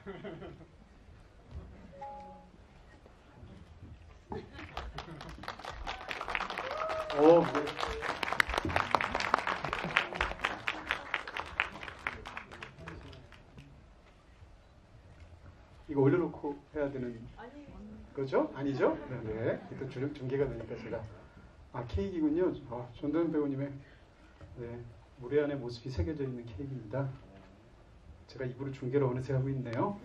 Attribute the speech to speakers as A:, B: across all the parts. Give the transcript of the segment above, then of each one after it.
A: 네. 이거 올려놓고 해야 되는 거죠? 아니죠? 네. 또 중계가 되니까 제가 케이크군요. 전도연 배우님의 무례한의 모습이 새겨져 있는 케이크입니다. 제가 입으로 중계를 어느새 하고 있네요.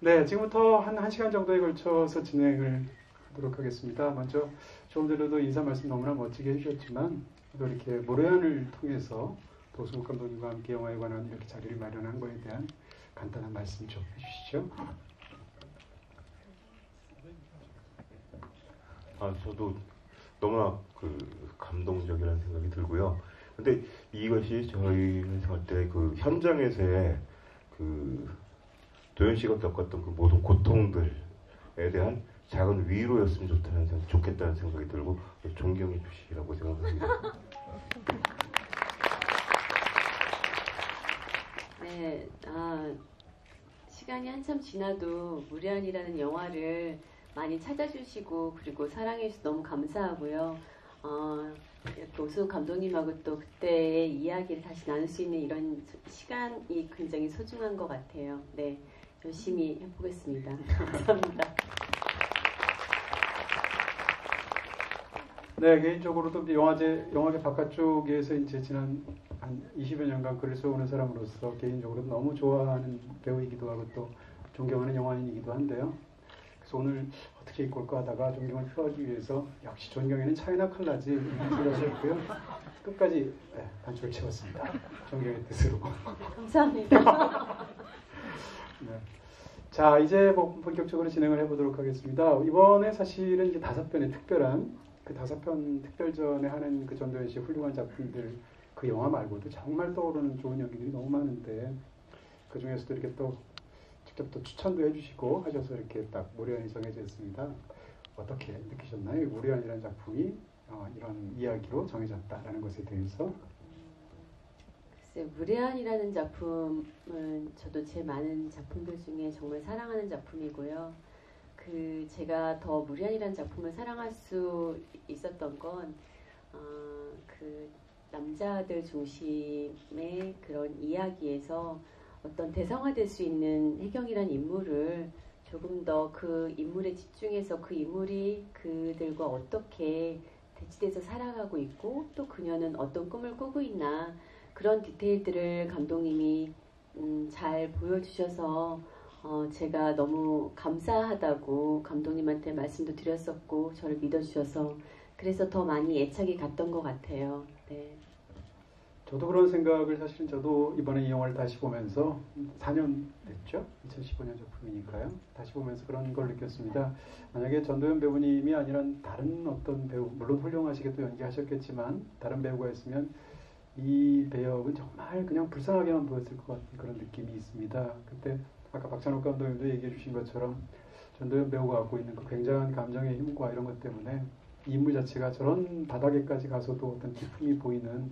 A: 네, 지금부터 한 1시간 정도에 걸쳐서 진행을 하도록 하겠습니다. 먼저 조금 전에도 인사 말씀 너무나 멋지게 해주셨지만 또 이렇게 무례한을 통해서 도승욱 감독님과 함께 영화에 관한 이렇게 자리를 마련한 거에 대한 간단한 말씀 좀 해주시죠.
B: 저도 너무나 감동적이라는 생각이 들고요. 근데 이것이 저희 회사 때 현장에서의 도연 씨가 겪었던 모든 고통들에 대한 작은 위로였으면 좋겠다는 생각이 들고 존경해 주시라고 생각합니다.
C: 네, 시간이 한참 지나도 무례한이라는 영화를 많이 찾아주시고 그리고 사랑해 주셔서 너무 감사하고요. 도승욱 감독님하고 또 그때의 이야기를 다시 나눌 수 있는 이런 시간이 굉장히 소중한 것 같아요. 네, 열심히 해보겠습니다. 감사합니다.
A: 네, 개인적으로도 영화계 바깥쪽에서 이제 지난 한 20여 년간 글을 써오는 사람으로서 개인적으로 너무 좋아하는 배우이기도 하고 또 존경하는 영화인이기도 한데요. 그래서 오늘 어떻게 입고 올까 하다가 존경을 표하기 위해서 역시 존경에는 차이나 컬러지 생각했고요. 끝까지 단추를 채웠습니다. 존경의 뜻으로.
C: 감사합니다.
A: 네. 자, 이제 본격적으로 진행을 해보도록 하겠습니다. 이번에 사실은 이제 5편의 특별한 5편 특별전에 하는 전도연 씨의 훌륭한 작품들 그 영화 말고도 정말 떠오르는 좋은 연기들이 너무 많은데 그 중에서도 이렇게 또 직접 또 추천도 해주시고 하셔서 이렇게 딱 무례한이 정해져 있습니다. 어떻게 느끼셨나요? 무례한이라는 작품이 이런 이야기로 정해졌다라는 것에 대해서.
C: 글쎄요, 무례한이라는 작품은 저도 제 많은 작품들 중에 정말 사랑하는 작품이고요. 제가 더 무례한이라는 작품을 사랑할 수 있었던 건 남자들 중심의 그런 이야기에서 어떤 대상화될 수 있는 혜경이라는 인물을 조금 더 그 인물에 집중해서 그 인물이 그들과 어떻게 대치돼서 살아가고 있고 또 그녀는 어떤 꿈을 꾸고 있나 그런 디테일들을 감독님이 잘 보여주셔서 제가 너무 감사하다고 감독님한테 말씀도 드렸었고 저를 믿어주셔서 그래서 더 많이 애착이 갔던 것 같아요. 네.
A: 저도 그런 생각을 사실은 저도 이번에 이 영화를 다시 보면서 4년 됐죠? 2015년 작품이니까요. 다시 보면서 그런 걸 느꼈습니다. 만약에 전도연 배우님이 아니라 다른 어떤 배우, 물론 훌륭하시게 또 연기하셨겠지만 다른 배우가 있으면 이 배역은 정말 그냥 불쌍하게만 보였을 것 같은 그런 느낌이 있습니다. 그때 아까 박찬욱 감독님도 얘기해 주신 것처럼 전도연 배우가 갖고 있는 그 굉장한 감정의 힘과 이런 것 때문에 이 인물 자체가 저런 바닥에까지 가서도 어떤 기품이 보이는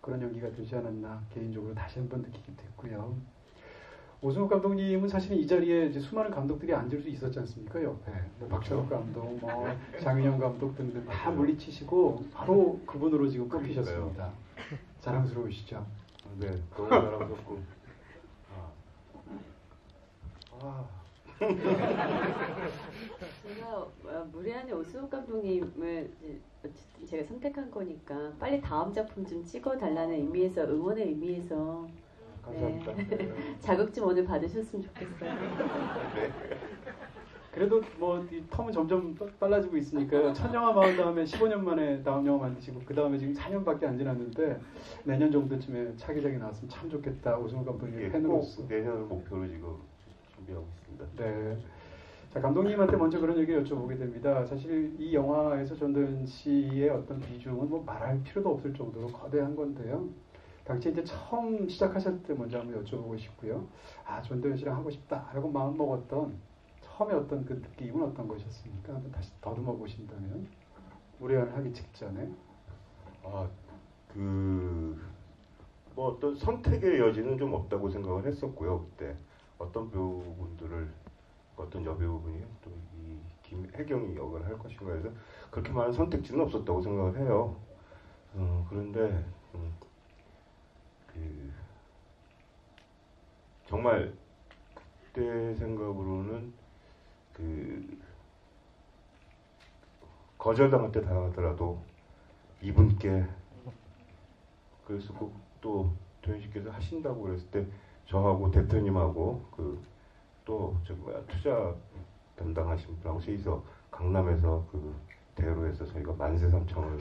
A: 그런 연기가 되지 않았나 개인적으로 다시 한번 느끼게 됐고요. 오승욱 감독님은 사실은 이 자리에 이제 수많은 감독들이 앉을 수 있었지 않습니까? 옆에 박찬욱 감독, 장윤영 감독 등등 다 물리치시고 바로 그분으로 지금 뽑히셨습니다. 자랑스러우시죠?
B: 네, 너무 자랑스럽고.
C: 제가 무례한의 오승욱 감독님을 어쨌든 제가 선택한 거니까 빨리 다음 작품 좀 찍어달라는 의미에서 응원의 의미에서
B: 감사합니다.
C: 네. 자극 좀 오늘 받으셨으면 좋겠어요.
B: 네.
A: 그래도 이 텀은 점점 빨라지고 있으니까요. 첫 영화 마운 다음에 15년 만에 다음 영화 만드시고 그 다음에 지금 4년밖에 안 지났는데 내년 정도쯤에 차기작이 나왔으면 참 좋겠다. 오승욱 감독님의 팬으로서.
B: 내년을 목표로 지금 준비하고 있습니다.
A: 네. 자, 감독님한테 먼저 그런 얘기 여쭤보게 됩니다. 사실 이 영화에서 전도연 씨의 어떤 비중은 말할 필요도 없을 정도로 거대한 건데요. 당시 이제 처음 시작하셨을 때 먼저 한번 여쭤보고 싶고요. 전도연 씨랑 하고 싶다라고 마음 먹었던 처음에 어떤 그 느낌은 어떤 것이었습니까? 한번 다시 더듬어 보신다면 무례한 하기 직전에.
B: 뭐 어떤 선택의 여지는 좀 없다고 생각을 했었고요. 그때 어떤 배우분들을 어떤 여배우분이 또 이 김혜경이 역을 할 것인가 해서 그렇게 많은 선택지는 없었다고 생각을 해요. 그런데 정말 그때 생각으로는 거절당할 때 당하더라도 이분께 그래서 꼭 또 도현 씨께서 하신다고 그랬을 때 저하고 대표님하고 또 투자 담당하신 분하고 셋이서 강남에서 대로에서 저희가 만세삼창을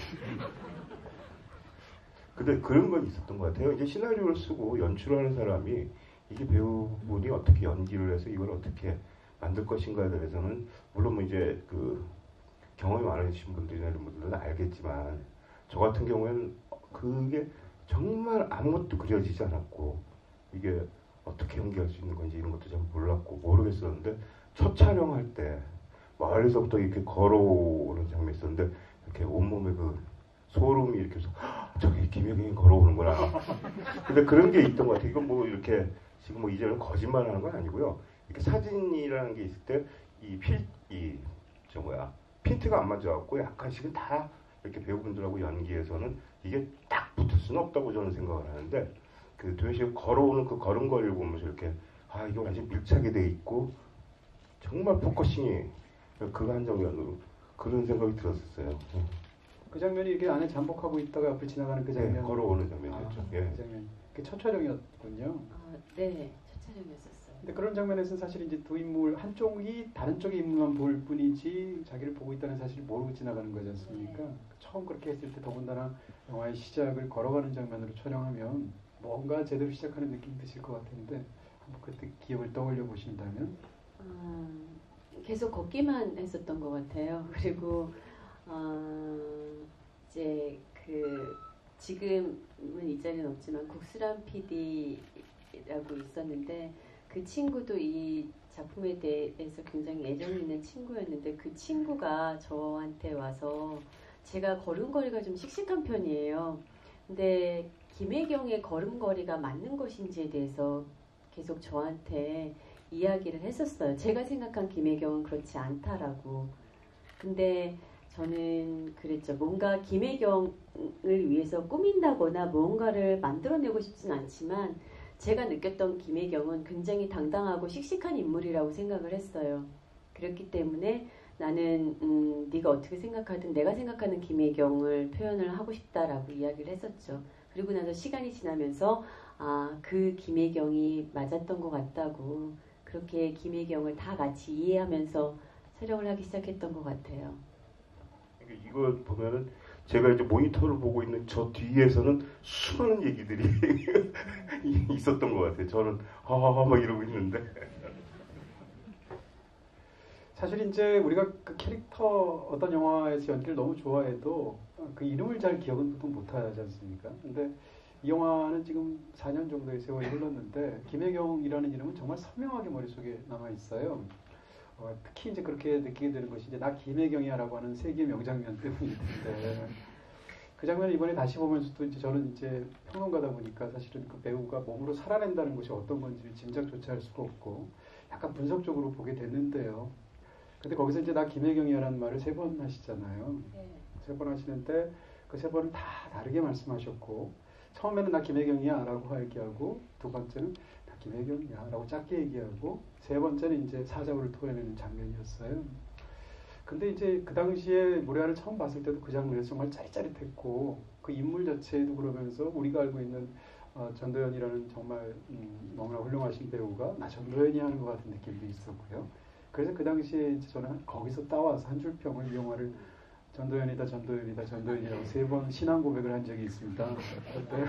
B: 근데 그런 건 있었던 것 같아요. 이제 시나리오를 쓰고 연출하는 사람이 이게 배우분이 어떻게 연기를 해서 이걸 어떻게 만들 것인가에 대해서는 물론 뭐 이제 경험이 많으신 분들이나 이런 분들은 알겠지만 저 같은 경우에는 그게 정말 아무것도 그려지지 않았고 이게 어떻게 연기할 수 있는 건지 이런 것도 잘 몰랐고 모르겠었는데 첫 촬영할 때 멀리서부터 이렇게 걸어오는 장면이 있었는데 이렇게 온몸에 소름이 이렇게 해서 저기 김혜경이 걸어오는구나. 근데 그런 게 있던 것 같아요. 이건 뭐 이렇게 지금 뭐 이제는 거짓말하는 건 아니고요. 이렇게 사진이라는 게 있을 때 핀트가 안 맞아갖고 약간씩은 다 이렇게 배우분들하고 연기에서는 이게 딱 붙을 수는 없다고 저는 생각을 하는데 도현 씨가 걸어오는 그 걸음걸이를 보면서 이렇게 이게 완전 밀착이 돼 있고 정말 포커싱이 그거 한 장면으로 그런 생각이 들었었어요.
A: 그 장면이 이렇게 안에 잠복하고 있다가 앞을 지나가는 그 장면.
B: 네, 걸어오는 장면이었죠. 예.
A: 그 장면. 그게 첫 촬영이었군요.
C: 네, 첫 촬영이었어요.
A: 근데 그런 장면에서는 사실 이제 두 인물 한쪽이 다른 쪽의 인물만 볼 뿐이지 자기를 보고 있다는 사실을 모르고 지나가는 거지 않습니까?
C: 네.
A: 처음 그렇게 했을 때 더군다나 영화의 시작을 걸어가는 장면으로 촬영하면 뭔가 제대로 시작하는 느낌이 드실 것 같은데 한번 그때 기억을 떠올려 보신다면?
C: 계속 걷기만 했었던 것 같아요. 그리고 이제 지금은 이 자리는 없지만 국수람 PD라고 있었는데 그 친구도 이 작품에 대해서 굉장히 애정 있는 친구였는데 그 친구가 저한테 와서 제가 걸음걸이가 좀 씩씩한 편이에요. 근데 김혜경의 걸음걸이가 맞는 것인지에 대해서 계속 저한테 이야기를 했었어요. 제가 생각한 김혜경은 그렇지 않다라고. 근데 저는 그랬죠. 뭔가 김혜경을 위해서 꾸민다거나 뭔가를 만들어내고 싶진 않지만 제가 느꼈던 김혜경은 굉장히 당당하고 씩씩한 인물이라고 생각을 했어요. 그렇기 때문에 나는 네가 어떻게 생각하든 내가 생각하는 김혜경을 표현을 하고 싶다라고 이야기를 했었죠. 그리고 나서 시간이 지나면서 그 김혜경이 맞았던 것 같다고 그렇게 김혜경을 다 같이 이해하면서 촬영을 하기 시작했던 것 같아요.
B: 이거 보면은 제가 이제 모니터를 보고 있는 저 뒤에서는 수많은 얘기들이 있었던 것 같아요. 저는 막 이러고 있는데
A: 사실 이제 우리가 그 캐릭터 어떤 영화에서 연기를 너무 좋아해도 그 이름을 잘 기억은 보통 못하지 않습니까? 근데 이 영화는 지금 4년 정도의 세월이 흘렀는데 김혜경이라는 이름은 정말 선명하게 머릿속에 남아 있어요. 특히 이제 그렇게 느끼게 되는 것이 이제 나 김혜경이야라고 하는 세기의 명장면 때문일 텐데 그 장면을 이번에 다시 보면서도 이제 저는 이제 평론가다 보니까 사실은 그 배우가 몸으로 살아낸다는 것이 어떤 건지를 짐작조차 할 수가 없고 약간 분석적으로 보게 됐는데요. 근데 거기서 이제 나 김혜경이야라는 말을 3번 하시잖아요.
C: 네.
A: 3번 하시는데 그 3번은 다 다르게 말씀하셨고 처음에는 나 김혜경이야라고 얘기하고 두 번째는 나 김혜경이야라고 짧게 얘기하고 세 번째는 이제 사자우를 토해내는 장면이었어요. 근데 이제 그 당시에 무례한을 처음 봤을 때도 그 장면에서 정말 짜릿짜릿했고 그 인물 자체도 그러면서 우리가 알고 있는 전도연이라는 정말 너무나 훌륭하신 배우가 나 전도연이 하는 것 같은 느낌도 있었고요. 그래서 그 당시에 이제 저는 거기서 따와서 한 줄 평을 이 영화를 전도연이다 전도연이다 전도연이라고 3번 신앙 고백을 한 적이 있습니다. 그때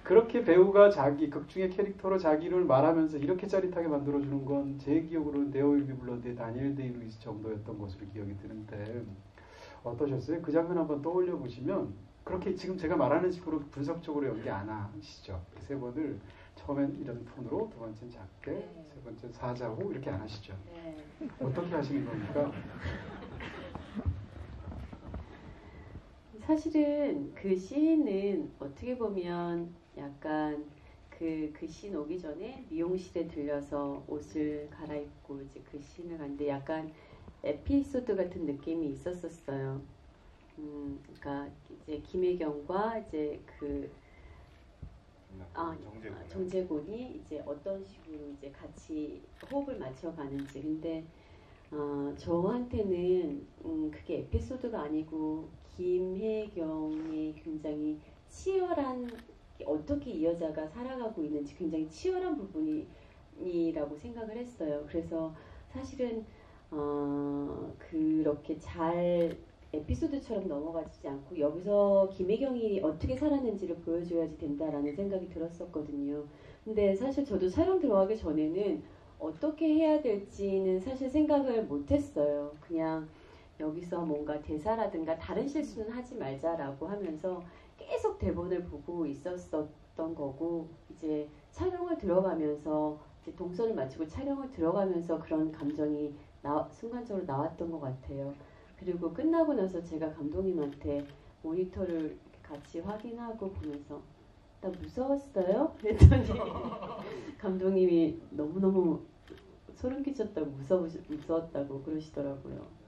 A: 그렇게 배우가 자기 극중의 캐릭터로 자기 이름을 말하면서 이렇게 짜릿하게 만들어주는 건 제 기억으로는 데어 윌 비 블러드의 다니엘 데이 루이스 정도였던 것으로 기억이 드는데 어떠셨어요? 그 장면 한번 떠올려 보시면 그렇게 지금 제가 말하는 식으로 분석적으로 연기 안 하시죠? 3번을 처음엔 이런 톤으로 두 번째는 작게 세 번째는 사자고 이렇게 안 하시죠?
C: 네.
A: 어떻게 하시는 겁니까?
C: 사실은 그 시인은 어떻게 보면 약간 그 시인 오기 전에 미용실에 들려서 옷을 갈아입고 이제 그 시인을 갔는데 약간 에피소드 같은 느낌이 있었었어요. 그러니까 이제 김혜경과 이제 정재곤이 이제 어떤 식으로 이제 같이 호흡을 맞춰가는지. 근데 저한테는 그게 에피소드가 아니고 김혜경의 굉장히 치열한 어떻게 이 여자가 살아가고 있는지 굉장히 치열한 부분이라고 생각을 했어요. 그래서 사실은 그렇게 잘 에피소드처럼 넘어가지 않고 여기서 김혜경이 어떻게 살았는지를 보여줘야지 된다라는 생각이 들었었거든요. 근데 사실 저도 촬영 들어가기 전에는 어떻게 해야 될지는 사실 생각을 못했어요. 그냥 여기서 뭔가 대사라든가 다른 실수는 하지 말자라고 하면서 계속 대본을 보고 있었던 거고, 이제 촬영을 들어가면서 이제 동선을 마치고 촬영을 들어가면서 그런 감정이 순간적으로 나왔던 것 같아요. 그리고 끝나고 나서 제가 감독님한테 모니터를 같이 확인하고 보면서 나 무서웠어요? 그랬더니 감독님이 너무너무 소름 끼쳤다고 무서웠다고 그러시더라고요.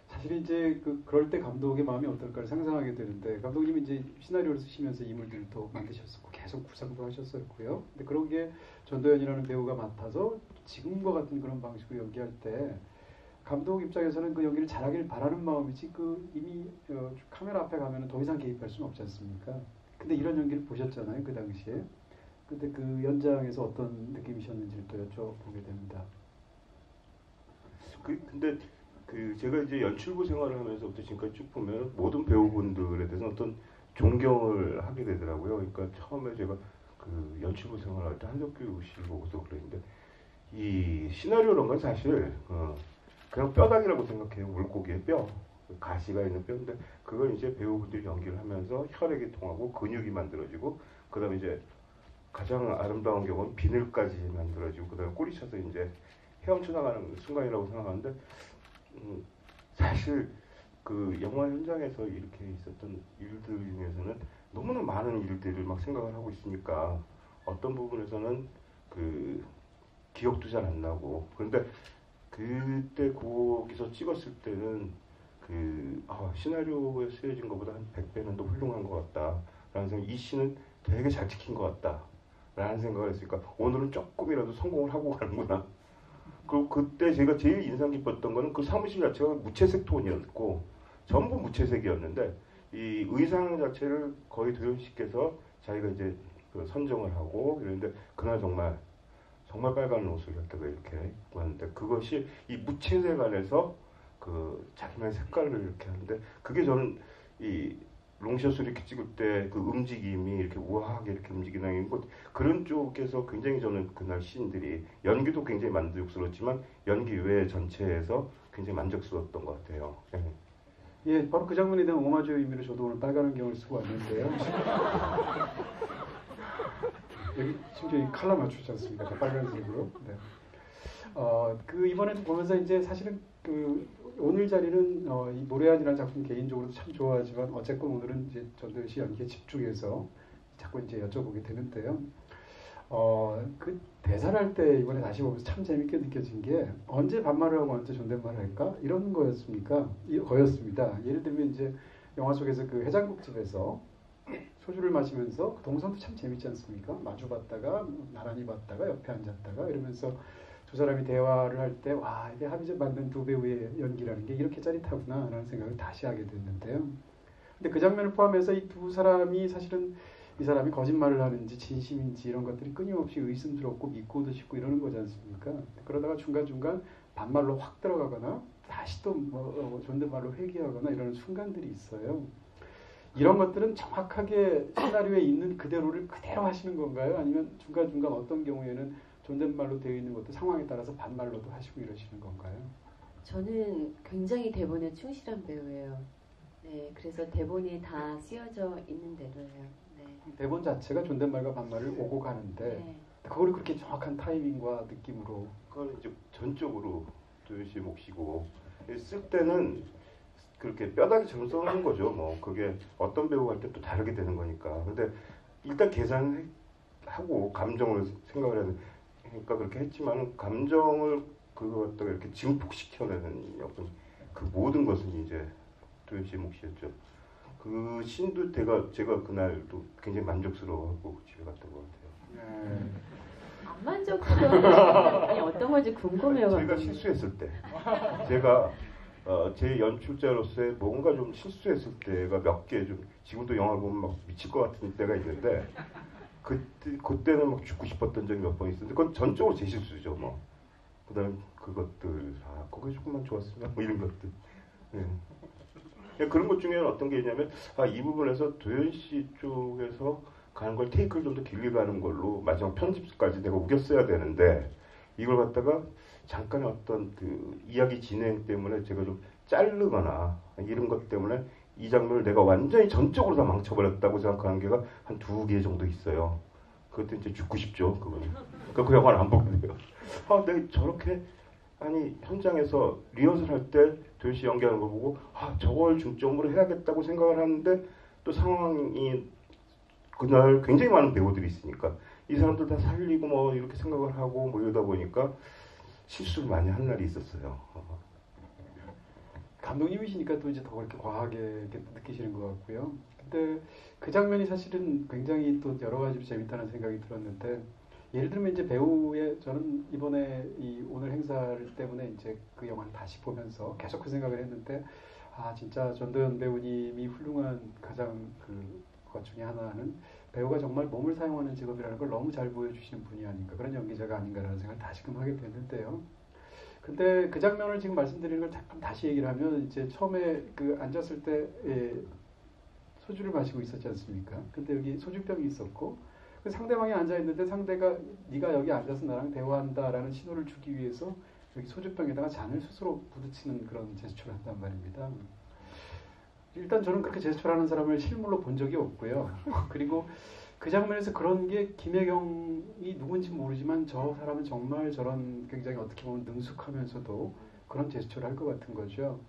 A: 사실 이제 그럴 때 감독의 마음이 어떨까를 상상하게 되는데, 감독님이 이제 시나리오를 쓰시면서 인물들도 만드셨었고 계속 구상도 하셨었고요. 근데 그런 게 전도연이라는 배우가 맡아서 지금과 같은 그런 방식으로 연기할 때 감독 입장에서는 그 연기를 잘하길 바라는 마음이지 이미 카메라 앞에 가면은 더 이상 개입할 수는 없지 않습니까? 근데 이런 연기를 보셨잖아요, 그 당시에. 근데 그 연장에서 어떤 느낌이셨는지를 또 여쭤보게 됩니다.
B: 근데 제가 이제 연출부 생활을 하면서부터 지금까지 쭉 보면 모든 배우분들에 대해서 어떤 존경을 하게 되더라고요. 그러니까 처음에 제가 그 연출부 생활할 때 한석규 씨 보고서 그랬는데, 이 시나리오란 건 사실 그냥 뼈다귀라고 생각해요. 물고기의 뼈, 가시가 있는 뼈인데 그걸 이제 배우분들이 연기를 하면서 혈액이 통하고 근육이 만들어지고, 그다음에 이제 가장 아름다운 경우는 비늘까지 만들어지고, 그다음에 꼬리 쳐서 이제 헤엄쳐 나가는 순간이라고 생각하는데, 사실 그 영화 현장에서 이렇게 있었던 일들 중에서는 너무나 많은 일들을 막 생각을 하고 있으니까 어떤 부분에서는 그 기억도 잘 안 나고, 그런데 그때 거기서 찍었을 때는 시나리오에 쓰여진 것보다 한 100배는 더 훌륭한 것 같다라는 생각, 이 씬은 되게 잘 찍힌 것 같다라는 생각을 했으니까 오늘은 조금이라도 성공을 하고 가는구나. 그리고 그때 제가 제일 인상 깊었던 거는 그 사무실 자체가 무채색 톤이었고 전부 무채색이었는데, 이 의상 자체를 거의 도현 씨께서 자기가 이제 선정을 하고 그랬는데, 그날 정말 빨간 옷을 갖다가 이렇게 입고 왔는데, 그것이 이 무채색 안에서 자기만의 색깔을 이렇게 하는데, 그게 저는 이 롱샷을 이렇게 찍을 때 그 움직임이 이렇게 우아하게 이렇게 움직이는 것, 그런 쪽에서 굉장히 저는 그날 시인들이 연기도 굉장히 만족스러웠지만 연기 외 전체에서 굉장히 만족스러웠던 것 같아요.
A: 예, 바로 그 장면에 대한 오마주의 의미로 저도 오늘 빨간 안경을 쓰고 왔는데요. 여기 심지어 이 칼라 맞추지 않습니까? 빨간색으로. 네. 이번에도 보면서 이제 사실은 오늘 자리는 이 모래안이라는 작품 개인적으로 참 좋아하지만 어쨌건 오늘은 이제 전도연 씨 연기에 집중해서 자꾸 이제 여쭤보게 되는데요. 그 대사를 할 때 이번에 다시 보면서 참 재밌게 느껴진 게, 언제 반말을 하고 언제 존댓말을 할까? 이런 거였습니다. 예를 들면 이제 영화 속에서 그 해장국집에서 소주를 마시면서 그 동선도 참 재밌지 않습니까? 마주 봤다가 나란히 봤다가 옆에 앉았다가 이러면서 두 사람이 대화를 할 때, 와, 이게 합의점 맞는 두 배우의 연기라는 게 이렇게 짜릿하구나 라는 생각을 다시 하게 됐는데요. 근데 그 장면을 포함해서 이 두 사람이 사실은 이 사람이 거짓말을 하는지 진심인지 이런 것들이 끊임없이 의심스럽고 믿고도 싶고 이러는 거지 않습니까? 그러다가 중간중간 반말로 확 들어가거나 다시 또 존댓말로 회귀하거나 이러는 순간들이 있어요. 이런 것들은 정확하게 시나리오에 있는 그대로를 그대로 하시는 건가요? 아니면 중간중간 어떤 경우에는 존댓말로 되어 있는 것도 상황에 따라서 반말로도 하시고 이러시는 건가요?
C: 저는 굉장히 대본에 충실한 배우예요. 네, 그래서 대본이 다 쓰여져 있는 대로예요. 네.
A: 대본 자체가 존댓말과 반말을 오고 가는데,
C: 네.
A: 그거를 그렇게 정확한 타이밍과 느낌으로.
B: 그걸 이제 전적으로 도현 씨 몫이고, 쓸 때는 그렇게 뼈다귀처럼 써놓은 거죠. 뭐 그게 어떤 배우가 할 때 또 다르게 되는 거니까. 근데 일단 계산하고 감정을 생각을 해야 되니까 그렇게 했지만 감정을 그거 갖다가 이렇게 증폭시켜내는 어떤 그 모든 것은 이제 도현 씨의 몫이었죠. 그 신도 제가 그날도 굉장히 만족스러워하고 집에 갔던 것 같아요.
C: 안 만족스러운 아니 어떤 건지 궁금해요.
B: 제가 실수했을 때, 제가 제 연출자로서의 뭔가 좀 실수했을 때가 몇 개 좀 지금도 영화 보면 막 미칠 것 같은 때가 있는데 그때는 막 죽고 싶었던 적이 몇 번 있었는데 그건 전적으로 제 실수죠. 뭐 그다음에 그것들 거기 조금만 좋았으면 뭐 이런 것들. 네. 그런 것 중에는 어떤 게 있냐면 이 부분에서 도현 씨 쪽에서 가는 걸 테이크를 좀 더 길게 가는 걸로 마지막 편집까지 내가 우겼어야 되는데 이걸 갖다가 잠깐의 어떤 그 이야기 진행 때문에 제가 좀 자르거나 이런 것 때문에 이 장면을 내가 완전히 전적으로 다 망쳐버렸다고 생각하는 게가 한 2개 정도 있어요. 그것도 이제 죽고 싶죠. 그거는. 그 영화를 안 보게 돼요. 내가 저렇게 아니 현장에서 리허설 할 때 도현 씨 연기하는 거 보고 저걸 중점으로 해야겠다고 생각을 하는데 또 상황이 그날 굉장히 많은 배우들이 있으니까 이 사람들 다 살리고 뭐 이렇게 생각을 하고 뭐 이러다 보니까 실수를 많이 한 날이 있었어요.
A: 감독님이시니까 또 이제 더 그렇게 과하게 이렇게 느끼시는 것 같고요. 근데 그 장면이 사실은 굉장히 또 여러 가지로 재밌다는 생각이 들었는데 예를 들면 이제 배우의 저는 이번에 이 오늘 행사를 때문에 이제 그 영화를 다시 보면서 계속 그 생각을 했는데 진짜 전도연 배우님이 훌륭한 가장 것 중에 하나는 배우가 정말 몸을 사용하는 직업이라는 걸 너무 잘 보여주시는 분이 아닌가 그런 연기자가 아닌가라는 생각을 다시금 하게 됐는데요. 근데 그 장면을 지금 말씀드리는 걸 잠깐 다시 얘기를 하면 이제 처음에 그 앉았을 때 소주를 마시고 있었지 않습니까? 근데 여기 소주병이 있었고 그 상대방이 앉아 있는데 상대가 네가 여기 앉아서 나랑 대화한다라는 신호를 주기 위해서 여기 소주병에다가 잔을 스스로 부딪히는 그런 제스처를 한단 말입니다. 일단 저는 그렇게 제스처하는 사람을 실물로 본 적이 없고요. 그리고 그 장면에서 그런 게 김혜경이 누군지 모르지만 저 사람은 정말 저런 굉장히 어떻게 보면 능숙하면서도 그런 제스처를 할 것 같은 거죠.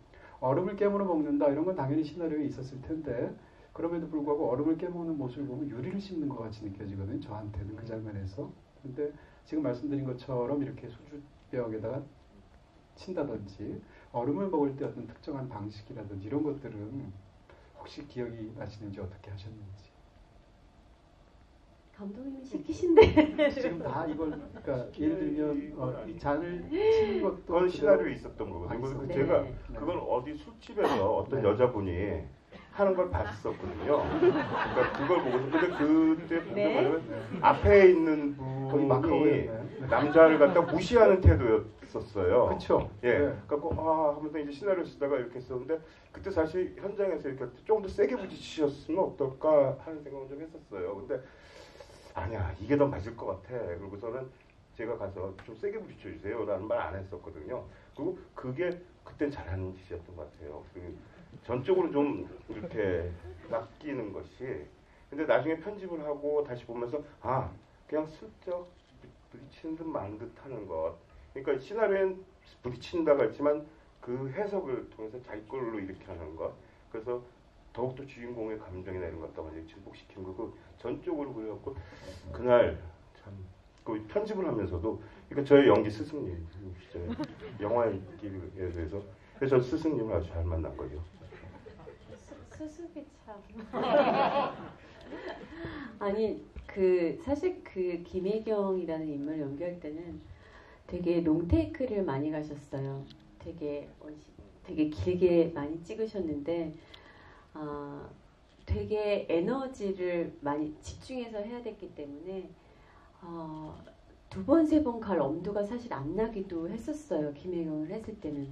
A: 얼음을 깨물어 먹는다 이런 건 당연히 시나리오에 있었을 텐데 그럼에도 불구하고 얼음을 깨먹는 모습을 보면 유리를 씹는 것 같이 느껴지거든요. 저한테는 그 장면에서. 근데 지금 말씀드린 것처럼 이렇게 소주병에다가 친다든지 얼음을 먹을 때 어떤 특정한 방식이라든지 이런 것들은 혹시 기억이 나시는지 어떻게 하셨는지.
C: 감독님이 시키신데
A: 지금 다 이걸 그러니까 예를 들면 이 잔을 치는 것도
B: 그건 시나리오에 있었던 거거든요.
A: 네.
B: 제가
A: 네.
B: 그건 어디 술집에서 어떤
A: 네.
B: 여자분이 하는 걸 봤었거든요. 그러니까 그걸 보고서 근데 그때
C: 네.
B: 보면 앞에 있는
A: 거의 마카오에
B: 분이 남자를 갖다 무시하는 태도였었어요.
A: 그렇죠.
B: 예.
A: 네.
B: 그래갖고 하면서 이제 시나리오 쓰다가 이렇게 했었는데 그때 사실 현장에서 이렇게 조금 더 세게 부딪히셨으면 어떨까 하는 생각을 좀 했었어요. 근데 아니야 이게 더 맞을 것 같아. 그러고서는 제가 가서 좀 세게 부딪혀 주세요라는 말 안 했었거든요. 그리고 그게 그땐 잘하는 짓이었던 것 같아요. 전적으로 좀 이렇게 낚이는 것이. 근데 나중에 편집을 하고 다시 보면서 그냥 슬쩍 부딪히는 듯 만 듯 하는 것. 그러니까 시나리오엔 부딪힌다고 했지만 그 해석을 통해서 자기 걸로 이렇게 하는 것. 그래서 더욱더 주인공의 감정이나 이런 것 갖다가 증폭시키는 거고 전적으로 그래갖고 그날 참 그 편집을 하면서도 그러니까 저의 연기 스승님이시죠. 영화 연기에 대해서 그래서 저 스승님을 아주 잘 만난 거죠.
C: 수습이 참 아니 사실 그 김혜경이라는 인물을 연기할 때는 되게 롱테이크를 많이 가셨어요. 되게 길게 많이 찍으셨는데 되게 에너지를 많이 집중해서 해야 됐기 때문에 2번, 3번 갈 엄두가 사실 안 나기도 했었어요. 김혜경을 했을 때는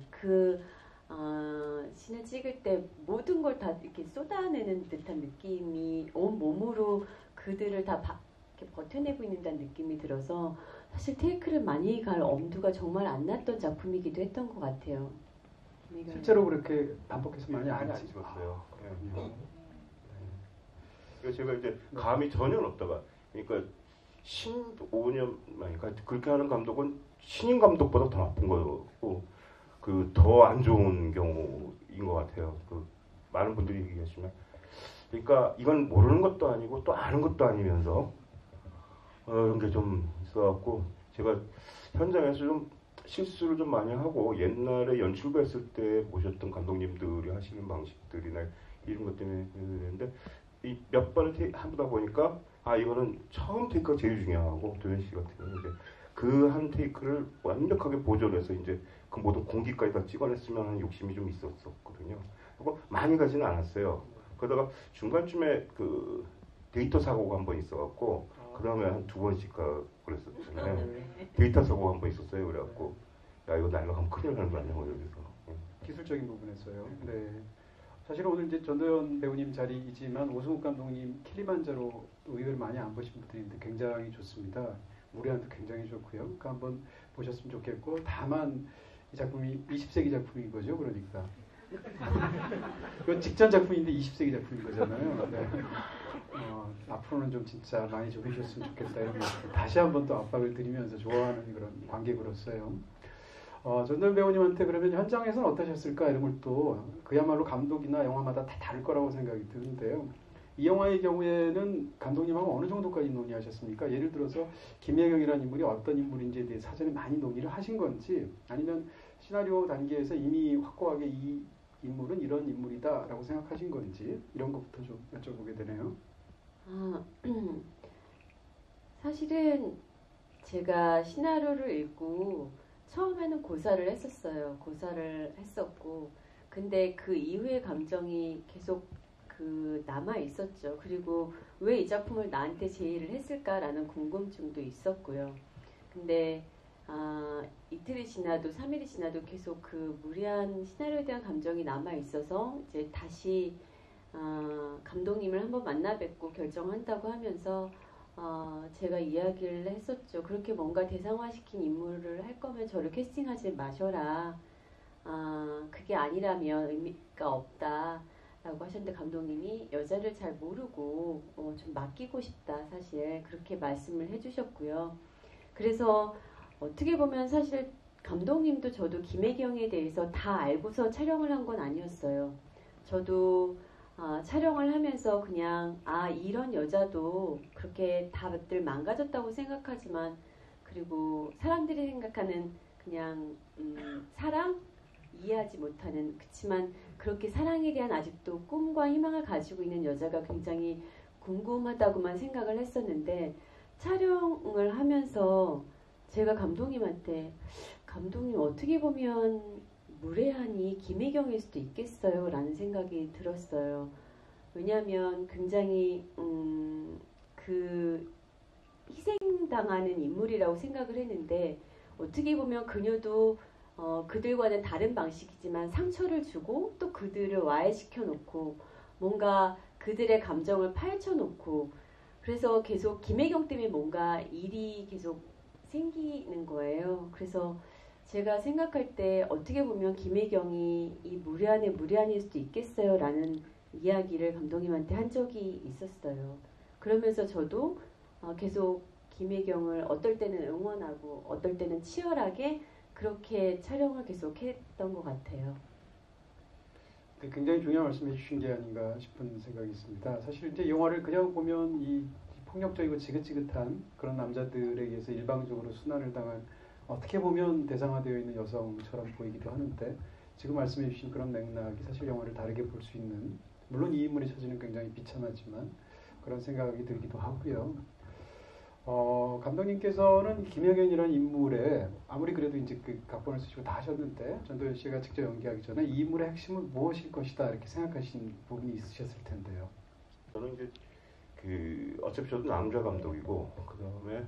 C: 신을 찍을 때 모든 걸 다 이렇게 쏟아내는 듯한 느낌이 온 몸으로 그들을 다 이렇게 버텨내고 있는다는 느낌이 들어서 사실 테이크를 많이 갈 엄두가 정말 안 났던 작품이기도 했던 것 같아요.
A: 실제로 그렇게 반복해서 많이
B: 안 찍었어요. 그래서 제가 이제 감이 전혀 없다가 그러니까 15년 그러니까 그렇게 하는 감독은 신인 감독보다 더 나쁜 거고 그 더 안 좋은 경우 것 같아요. 그 많은 분들이 얘기하시면 그러니까 이건 모르는 것도 아니고 또 아는 것도 아니면서 그런 게 좀 있어갖고 제가 현장에서 좀 실수를 좀 많이 하고 옛날에 연출가 했을 때 모셨던 감독님들이 하시는 방식들이나 이런 것 때문에 그랬는데 이 몇 번을 하다 보니까 이거는 처음 테이크가 제일 중요하고 도현 씨 같은 경우는 이제 그 한 테이크를 완벽하게 보존해서 이제 그 모든 공기까지 다 찍어냈으면 하는 욕심이 좀 있었거든요. 그리고 많이 가지는 않았어요. 그러다가 중간쯤에 그 데이터 사고가 한 번 있어갖고 그 다음에 한 2번씩 가고 그랬었잖아요. 데이터 사고가 한 번 있었어요. 그래갖고 야 이거 날라가면 큰일 나는 거 아니야 뭐 여기서.
A: 기술적인 부분에서요. 네. 사실 오늘 이제 전도연 배우님 자리이지만 오승욱 감독님 킬리만자로 의외로 많이 안 보신 분들인데 굉장히 좋습니다. 무례한도 굉장히 좋고요. 그러니까 한번 보셨으면 좋겠고 다만 이 작품이 20세기 작품인 거죠. 그러니까 이건 직전 작품인데 20세기 작품인 거잖아요. 네. 앞으로는 좀 진짜 많이 좀 해주셨으면 좋겠다 이런 것들 다시 한번 또 압박을 드리면서 좋아하는 그런 관객으로서요. 전도연 배우님한테 그러면 현장에서는 어떠셨을까 이런 걸 또 그야말로 감독이나 영화마다 다 다를 거라고 생각이 드는데요. 이 영화의 경우에는 감독님하고 어느 정도까지 논의하셨습니까? 예를 들어서 김혜경이라는 인물이 어떤 인물인지에 대해 사전에 많이 논의를 하신 건지 아니면 시나리오 단계에서 이미 확고하게 이 인물은 이런 인물이다라고 생각하신 건지 이런 것부터 좀 여쭤보게 되네요.
C: 사실은 제가 시나리오를 읽고 처음에는 고사를 했었어요. 고사를 했었고 근데 그 이후의 감정이 계속 남아 있었죠. 그리고 왜 이 작품을 나한테 제의를 했을까라는 궁금증도 있었고요. 근데 이틀이 지나도 3일이 지나도 계속 그 무리한 시나리오에 대한 감정이 남아 있어서 이제 다시 감독님을 한번 만나 뵙고 결정한다고 하면서 제가 이야기를 했었죠. 그렇게 뭔가 대상화시킨 인물을 할 거면 저를 캐스팅하지 마셔라. 그게 아니라면 의미가 없다. 라고 하셨는데 감독님이 여자를 잘 모르고 좀 맡기고 싶다 사실 그렇게 말씀을 해주셨고요. 그래서 어떻게 보면 사실 감독님도 저도 김혜경에 대해서 다 알고서 촬영을 한 건 아니었어요. 저도 촬영을 하면서 그냥 이런 여자도 그렇게 다들 망가졌다고 생각하지만 그리고 사람들이 생각하는 그냥 사랑? 이해하지 못하는 그치만 그렇게 사랑에 대한 아직도 꿈과 희망을 가지고 있는 여자가 굉장히 궁금하다고만 생각을 했었는데 촬영을 하면서 제가 감독님한테 감독님 어떻게 보면 무례하니 김혜경일 수도 있겠어요 라는 생각이 들었어요. 왜냐하면 굉장히 그 희생당하는 인물이라고 생각을 했는데 어떻게 보면 그녀도 그들과는 다른 방식이지만 상처를 주고 또 그들을 와해시켜 놓고 뭔가 그들의 감정을 파헤쳐 놓고 그래서 계속 김혜경 때문에 뭔가 일이 계속 생기는 거예요. 그래서 제가 생각할 때 어떻게 보면 김혜경이 이 무례한일 수도 있겠어요 라는 이야기를 감독님한테 한 적이 있었어요. 그러면서 저도 계속 김혜경을 어떨 때는 응원하고 어떨 때는 치열하게 그렇게 촬영을 계속 했던 것 같아요.
A: 굉장히 중요한 말씀 해주신 게 아닌가 싶은 생각이 있습니다. 사실 이제 영화를 그냥 보면 이 폭력적이고 지긋지긋한 그런 남자들에 의해서 일방적으로 순환을 당한 어떻게 보면 대상화되어 있는 여성처럼 보이기도 하는데 지금 말씀해 주신 그런 맥락이 사실 영화를 다르게 볼 수 있는 물론 이 인물의 처지는 굉장히 비참하지만 그런 생각이 들기도 하고요. 감독님께서는 김혜경이라는 인물에 아무리 그래도 이제 그 각본을 쓰시고 다 하셨는데 전도연 씨가 직접 연기하기 전에 이 인물의 핵심은 무엇일 것이다 이렇게 생각하신 부분이 있으셨을 텐데요.
B: 저는 이제 어차피 저도 남자 감독이고 그 다음에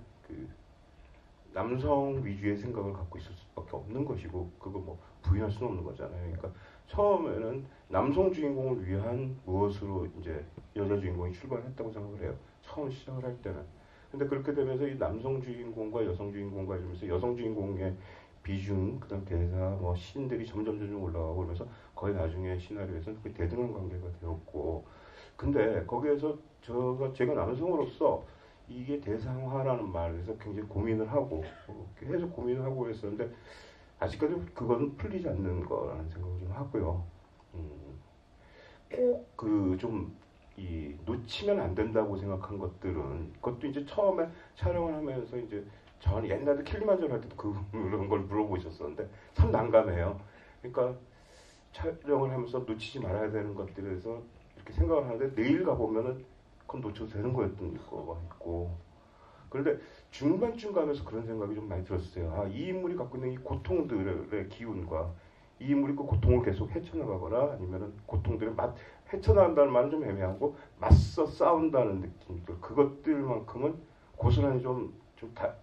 B: 남성 위주의 생각을 갖고 있을 수밖에 없는 것이고 그거 뭐 부인할 수는 없는 거잖아요. 그러니까 처음에는 남성 주인공을 위한 무엇으로 이제 여자 주인공이 출발했다고 생각을 해요. 처음 시작을 할 때는. 근데 그렇게 되면서 이 남성 주인공과 여성 주인공과 이러면서 여성 주인공의 비중, 그다음 대사, 뭐 신들이 점점 올라가고 그러면서 거의 나중에 시나리오에서는 거의 대등한 관계가 되었고, 근데 거기에서 제가 남성으로서 이게 대상화라는 말에서 굉장히 고민을 하고 계속 고민을 하고 그랬었는데 아직까지 그건 풀리지 않는 거라는 생각을 좀 하고요. 꼭 그 좀 이 놓치면 안 된다고 생각한 것들은 그것도 이제 처음에 촬영을 하면서 이제 전 옛날에 킬리만자로 할 때도 그런 걸 물어보셨었는데 참 난감해요. 그러니까 촬영을 하면서 놓치지 말아야 되는 것들에서 이렇게 생각을 하는데 내일 가보면은 그건 놓쳐도 되는 거였던 거가 있고 그런데 중반쯤 가면서 그런 생각이 좀 많이 들었어요. 아, 이 인물이 갖고 있는 이 고통들의 기운과 이 인물이 그 고통을 계속 헤쳐나가거나 아니면은 고통들을 헤쳐나간다는 말은 좀 애매하고 맞서 싸운다는 느낌들 그것들만큼은 고스란히 좀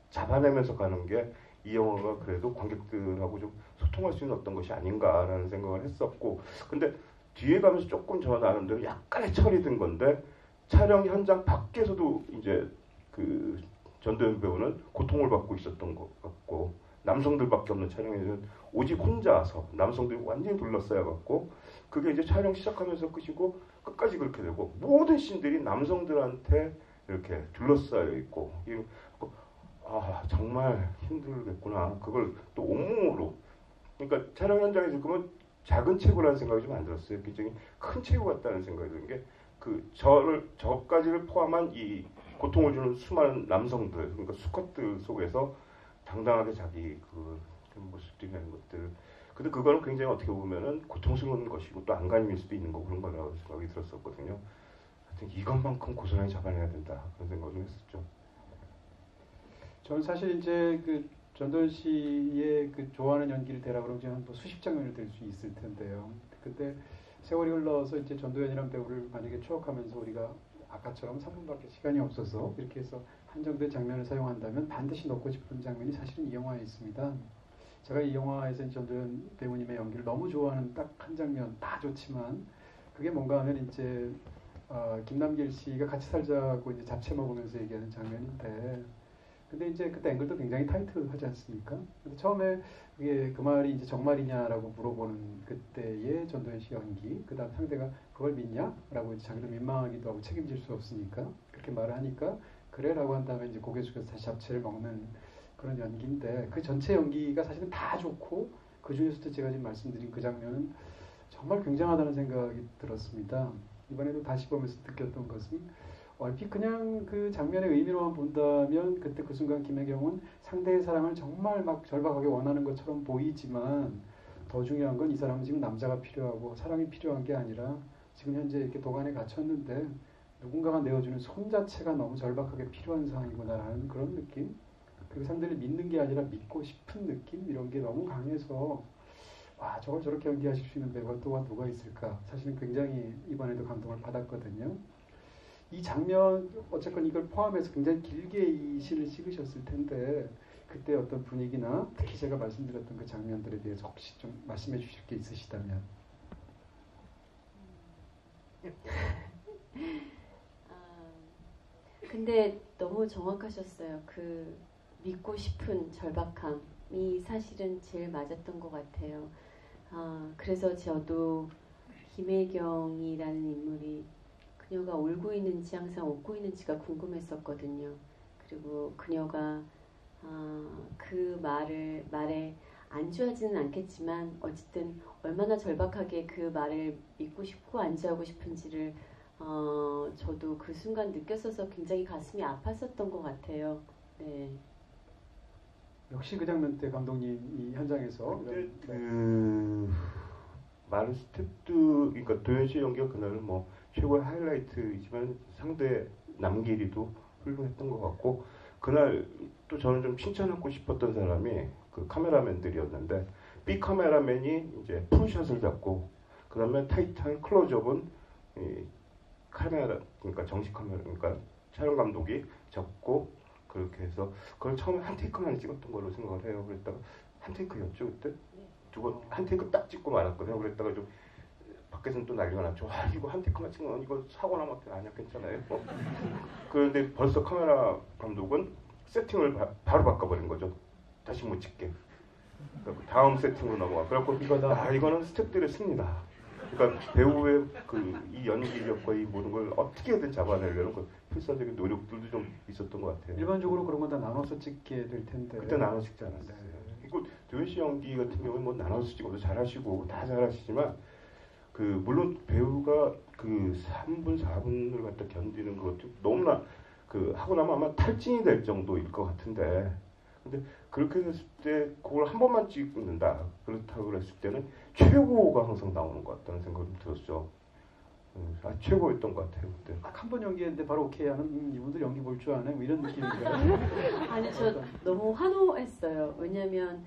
B: 잡아내면서 가는 게 이 영화가 그래도 관객들하고 좀 소통할 수 있는 어떤 것이 아닌가라는 생각을 했었고 근데 뒤에 가면서 조금 저 나름대로 약간의 철이 든 건데 촬영 현장 밖에서도 이제 그 전도연 배우는 고통을 받고 있었던 것 같고 남성들밖에 없는 촬영에서는 오직 혼자서 남성들이 완전히 둘러싸여 갖고 그게 이제 촬영 시작하면서 끝이고 끝까지 그렇게 되고 모든 씬들이 남성들한테 이렇게 둘러싸여 있고 아 정말 힘들겠구나 그걸 또 온몸으로 그러니까 촬영 현장에서 그러면 작은 체구라는 생각이 좀 안 들었어요. 굉장히 큰 체구 같다는 생각이 드는 게 그 저까지를 포함한 이 고통을 주는 수많은 남성들 그러니까 수컷들 속에서 당당하게 자기 그 모습들이라는 것들 근데 그거는 굉장히 어떻게 보면은 고통스러운 것이고 또 안간힘일 수도 있는 거고 그런 거라고 생각이 들었었거든요. 하여튼 이것만큼 고스란히 잡아내야 된다 그런 생각을 했었죠.
A: 저는 사실 이제 그 전도연 씨의 그 좋아하는 연기를 대라고 그러면 저는 뭐 수십 장면을 들 수 있을 텐데요. 그때 세월이 흘러서 이제 전도연이라는 배우를 만약에 추억하면서 우리가 아까처럼 3분밖에 시간이 없어서 이렇게 해서 한정된 장면을 사용한다면 반드시 넣고 싶은 장면이 사실은 이 영화에 있습니다. 제가 이 영화에서 전도연 배우님의 연기를 너무 좋아하는 딱 한 장면 다 좋지만 그게 뭔가 하면 이제 김남길 씨가 같이 살자고 이제 잡채 먹으면서 얘기하는 장면인데 근데 이제 그때 앵글도 굉장히 타이트하지 않습니까? 근데 처음에 이게 그 말이 이제 정말이냐라고 물어보는 그때의 전도연 씨 연기, 그다음 상대가 그걸 믿냐?라고 이제 자기도 민망하기도 하고 책임질 수 없으니까 그렇게 말을 하니까 그래라고 한 다음에 이제 고개 숙여서 다시 잡채를 먹는 그런 연기인데 그 전체 연기가 사실은 다 좋고 그 중에서도 제가 지금 말씀드린 그 장면은 정말 굉장하다는 생각이 들었습니다. 이번에도 다시 보면서 느꼈던 것은 얼핏 그냥 그 장면의 의미로만 본다면 그때 그 순간 김혜경은 상대의 사랑을 정말 막 절박하게 원하는 것처럼 보이지만 더 중요한 건 이 사람은 지금 남자가 필요하고 사랑이 필요한 게 아니라 지금 현재 이렇게 도관에 갇혔는데 누군가가 내어주는 손 자체가 너무 절박하게 필요한 상황이구나라는 그런 느낌 그리고 상대를 믿는 게 아니라 믿고 싶은 느낌 이런 게 너무 강해서 와 저걸 저렇게 연기하실 수 있는 배우가 또 누가 있을까 사실은 굉장히 이번에도 감동을 받았거든요. 이 장면 어쨌건 이걸 포함해서 굉장히 길게 이 씬을 찍으셨을 텐데 그때 어떤 분위기나 특히 제가 말씀드렸던 그 장면들에 대해서 혹시 좀 말씀해 주실 게 있으시다면
C: 근데 너무 정확하셨어요. 그 믿고 싶은 절박함이 사실은 제일 맞았던 것 같아요. 그래서 저도 김혜경이라는 인물이 그녀가 울고 있는지 항상 웃고 있는지가 궁금했었거든요. 그리고 그녀가 그 말에 안주하지는 않겠지만 어쨌든 얼마나 절박하게 그 말을 믿고 싶고 안주하고 싶은지를 저도 그 순간 느꼈어서 굉장히 가슴이 아팠었던 것 같아요. 네.
A: 역시 그 장면 때 감독님이 현장에서
B: 그 많은 스태프들 그러니까 도연 씨 연기가 그날은 뭐 최고의 하이라이트이지만 상대 남길이도 훌륭했던 것 같고 그날 또 저는 좀 칭찬하고 싶었던 사람이 그 카메라맨들이었는데 B 카메라맨이 이제 풀샷을 잡고 그 다음에 타이트한 클로즈업은 이 카메라 그러니까 정식 카메라 그러니까 촬영 감독이 잡고 그렇게 해서 그걸 처음에 한 테이크만 찍었던 걸로 생각을 해요. 그랬다가 한 테이크였죠 그때? 두 번 한 테이크 딱 찍고 말았거든요. 그랬다가 좀 밖에서는 또 난리가 났죠. 이거 한 테이크만 찍으면 이거 사고 나면 아니야 괜찮아요. 그런데 벌써 카메라 감독은 세팅을 바로 바꿔버린 거죠. 다시 못 찍게. 그러니까 다음 세팅으로 넘어가. 그래갖고 이거는 스태프들의 승리다. 그러니까 배우의 그 이 연기력과 이 모든 걸 어떻게든 잡아내려는 그 필사적인 노력들도 좀 있었던 것 같아요.
A: 일반적으로 그런 건 다 나눠서 찍게 될 텐데
B: 그때 나눠 찍지 않았어요. 네. 그리고 도연 씨 연기 같은 경우는 뭐 나눠서 찍어도 잘하시고 다 잘하시지만 물론 배우가 그 3분, 4분을 갖다 견디는 것도 너무나 하고 나면 아마 탈진이 될 정도일 것 같은데, 근데 그렇게 됐을 때 그걸 한 번만 찍는다. 그렇다고 그랬을 때는 최고가 항상 나오는 것 같다는 생각이 들었죠. 최고였던 것 같아요 그때.
A: 한 번 연기했는데 바로 오케이 하는 이분들 연기 볼 줄 아네? 뭐 이런 느낌인가요?
C: 아니 저 너무 환호했어요. 왜냐면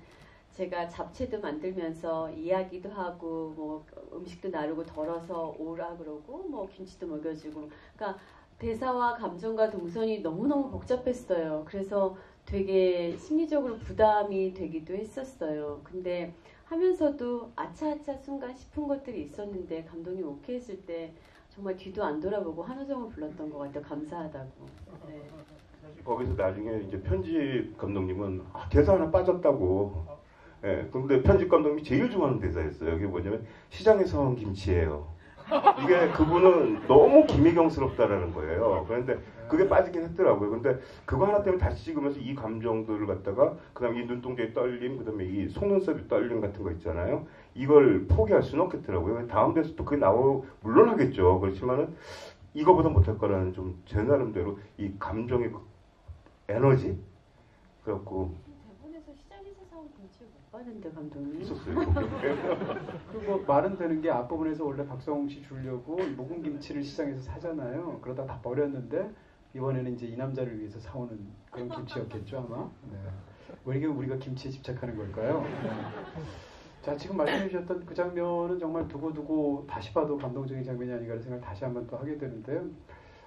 C: 제가 잡채도 만들면서 이야기도 하고 뭐 음식도 나르고 덜어서 오라 그러고 뭐 김치도 먹여주고, 그러니까 대사와 감정과 동선이 너무너무 복잡했어요. 그래서 되게 심리적으로 부담이 되기도 했었어요. 근데 하면서도 아차아차 순간 싶은 것들이 있었는데 감독님 오케이 했을 때 정말 뒤도 안 돌아보고 한우정을 불렀던 것 같아요. 감사하다고. 네.
B: 거기서 나중에 이제 편집 감독님은 대사 하나 빠졌다고. 예, 근데 편집 감독님이 제일 좋아하는 대사였어요. 이게 뭐냐면 시장에서 온 김치예요. 이게 그분은 너무 김희경스럽다라는 거예요. 그런데 그게 빠지긴 했더라고요. 근데 그거 하나 때문에 다시 찍으면서 이 감정들을 갖다가 그다음에 이 눈동자의 떨림, 그다음에 이 속눈썹의 떨림 같은 거 있잖아요. 이걸 포기할 수는 없겠더라고요. 다음 데서 또 그게 물론 하겠죠. 그렇지만은 이거보다 못할 거라는 좀 제 나름대로 이 감정의 에너지 그래갖고
C: 대본에서 시장에서 사온 김치를 못 봤는데 감독님.
B: 있었어요.
A: 그리고 말은 되는 게 앞부분에서 원래 박성웅 씨 주려고 묵은 김치를 시장에서 사잖아요. 그러다 다 버렸는데 이번에는 이제 이 남자를 위해서 사오는 그런 김치였겠죠 아마. 네. 왜 이렇게 우리가 김치에 집착하는 걸까요? 네. 자, 지금 말씀해 주셨던 그 장면은 정말 두고두고 다시 봐도 감동적인 장면이 아닌가 생각을 다시 한번 또 하게 되는데요.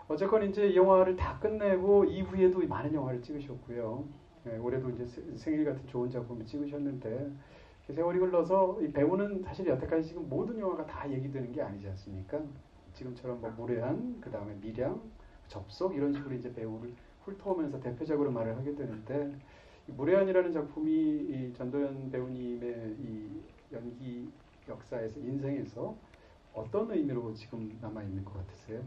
A: 어쨌건 이제 이 영화를 다 끝내고 이후에도 많은 영화를 찍으셨고요. 네, 올해도 이제 생일 같은 좋은 작품을 찍으셨는데, 세월이 흘러서 이 배우는 사실 여태까지 지금 모든 영화가 다 얘기되는 게 아니지 않습니까? 지금처럼 뭐 무례한, 그 다음에 미량, 접속 이런 식으로 이제 배우를 훑어오면서 대표적으로 말을 하게 되는데, 이 무례한이라는 작품이 이 전도연 배우님의 이 연기 역사에서 인생에서 어떤 의미로 지금 남아 있는 것 같으세요?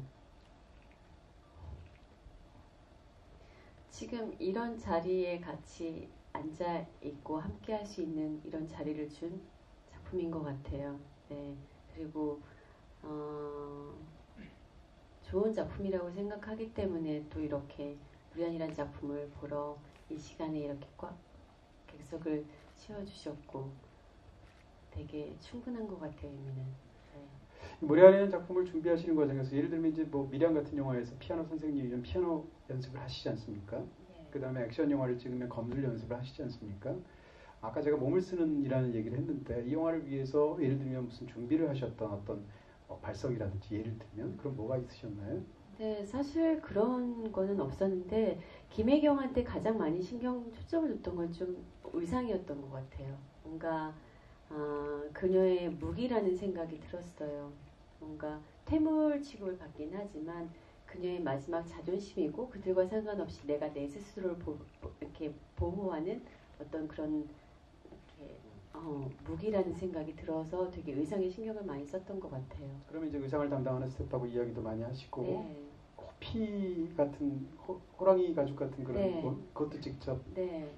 C: 지금 이런 자리에 같이 앉아 있고 함께 할 수 있는 이런 자리를 준 작품인 것 같아요. 네. 그리고 좋은 작품이라고 생각하기 때문에 또 이렇게 무례한이라는 작품을 보러 이 시간에 이렇게 꽉 객석을 채워주셨고 되게 충분한 것 같아요. 의미는. 네.
A: 무례한이라는 작품을 준비하시는 과정에서 예를 들면 이제 뭐 미량 같은 영화에서 피아노 선생님이 피아노 연습을 하시지 않습니까?
C: 네.
A: 그 다음에 액션 영화를 찍으면 검술 연습을 하시지 않습니까? 아까 제가 몸을 쓰는 이라는 얘기를 했는데 이 영화를 위해서 예를 들면 무슨 준비를 하셨던 어떤 발성이라든지 예를 들면 그런 뭐가 있으셨나요?
C: 네, 사실 그런 거는 없었는데 김혜경한테 가장 많이 신경 초점을 줬던 건 좀 의상이었던 것 같아요. 뭔가 그녀의 무기라는 생각이 들었어요. 뭔가 퇴물 취급을 받긴 하지만 그녀의 마지막 자존심이고 그들과 상관없이 내가 내 스스로를 이렇게 보호하는 어떤 그런 이렇게, 무기라는 생각이 들어서 되게 의상에 신경을 많이 썼던 것 같아요.
A: 그러면 이제 의상을 담당하는 스태프하고 이야기도 많이 하시고
C: 네.
A: 호피 같은 호랑이 가죽 같은 그런
C: 네.
A: 그것도 직접
C: 네.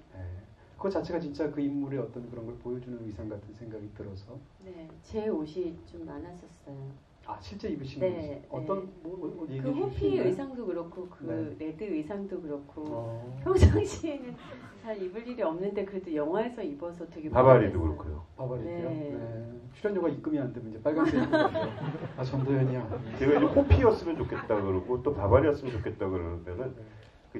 A: 그거 자체가 진짜 그 인물의 어떤 그런 걸 보여주는 의상 같은 생각이 들어서
C: 네, 제 옷이 좀 많았었어요.
A: 실제 입으신
C: 네,
A: 옷이 어떤 뭐
C: 그
A: 얘기해 주실 수
C: 호피
A: 있나요?
C: 의상도 그렇고 그
A: 네.
C: 레드 의상도 그렇고
A: 평소
C: 평상시에는 잘 입을 일이 없는데 그래도 영화에서 입어서 되게
B: 바바리도
C: 멋있었어요.
B: 그렇고요.
A: 바바리도요?
C: 네.
A: 네. 출연료가 입금이 안 되면 이제 빨간색 입고 가죠. 전도연이야.
B: 제가 이제 호피였으면 좋겠다 그러고 또 바바리였으면 좋겠다 그러면은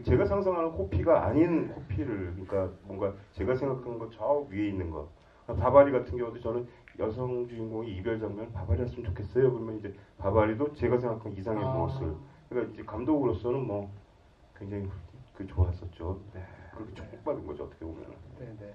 B: 제가 상상하는 호피가 아닌 호피를, 그러니까 뭔가 제가 생각하는 거 저 위에 있는 거. 바바리 같은 경우도 저는 여성 주인공의 이별 장면 바바리였으면 좋겠어요. 그러면 이제 바바리도 제가 생각하는 이상의 무엇을. 그러니까 이제 감독으로서는 뭐 굉장히 좋았었죠. 네. 그렇게 축복받은 거죠 어떻게 보면.
A: 네네.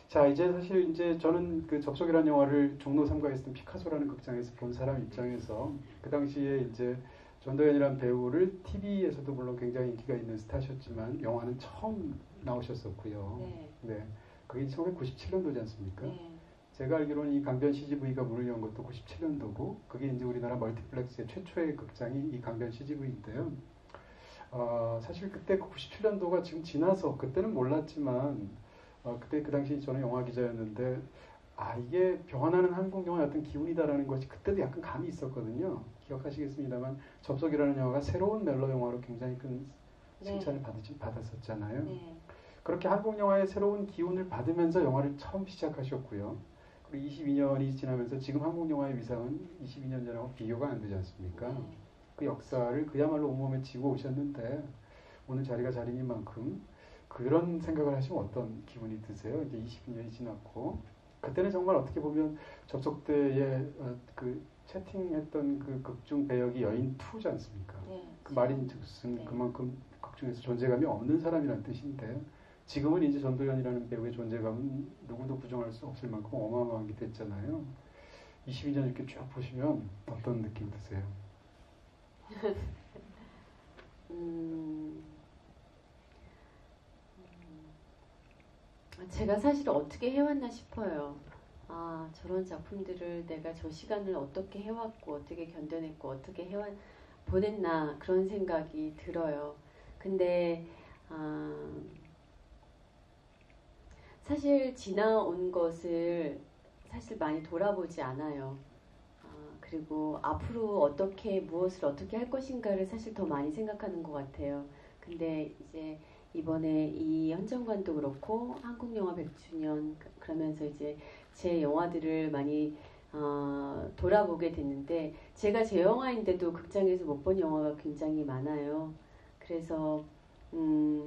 A: 자, 이제 사실 이제 저는 그 접속이라는 영화를 종로 3가에 있었던 피카소라는 극장에서 본 사람 입장에서 그 당시에 이제 전도연이라는 배우를 TV에서도 물론 굉장히 인기가 있는 스타셨지만 영화는 처음 나오셨었고요.
C: 네.
A: 네. 그게 1997년도지 않습니까?
C: 네.
A: 제가 알기로는 이 강변 CGV가 문을 연 것도 97년도고 그게 이제 우리나라 멀티플렉스의 최초의 극장이 이 강변 CGV인데요. 사실 그때 97년도가 지금 지나서 그때는 몰랐지만 그때 그 당시 저는 영화 기자였는데 아 이게 변하는 한국 영화의 어떤 기운이다라는 것이 그때도 약간 감이 있었거든요. 기억하시겠습니다만 접속이라는 영화가 새로운 멜로 영화로 굉장히 큰 칭찬을 받았었잖아요.
C: 네.
A: 그렇게 한국 영화의 새로운 기운을 받으면서 영화를 처음 시작하셨고요. 그리고 22년이 지나면서 지금 한국 영화의 위상은 22년 전하고 비교가 안 되지 않습니까?
C: 네.
A: 그 역사를 그야말로 온몸에 지고 오셨는데 오늘 자리가 자리인 만큼 그런 생각을 하시면 어떤 기분이 드세요? 이제 22년이 지났고 그때는 정말 어떻게 보면 접속 때에 그 채팅했던 그 극중 배역이 여인 2지 않습니까?
C: 네.
A: 그 말인 즉슨
C: 네.
A: 그만큼 극중에서 존재감이 없는 사람이라는 뜻인데 지금은 이제 전도연이라는 배우의 존재감은 누구도 부정할 수 없을 만큼 어마어마한 게 됐잖아요. 22년 이렇게 쭉 보시면 어떤 느낌 드세요?
C: 제가 사실 어떻게 해왔나 싶어요. 아, 저런 작품들을 내가 저 시간을 어떻게 해왔고, 어떻게 견뎌냈고, 어떻게 보냈나, 그런 생각이 들어요. 근데, 사실 지나온 것을 사실 많이 돌아보지 않아요. 그리고 앞으로 무엇을 어떻게 할 것인가를 사실 더 많이 생각하는 것 같아요. 근데 이제 이번에 이 헌정관도 그렇고 한국영화 100주년 그러면서 이제 제 영화들을 많이 돌아보게 됐는데 제가 제 영화인데도 극장에서 못 본 영화가 굉장히 많아요. 그래서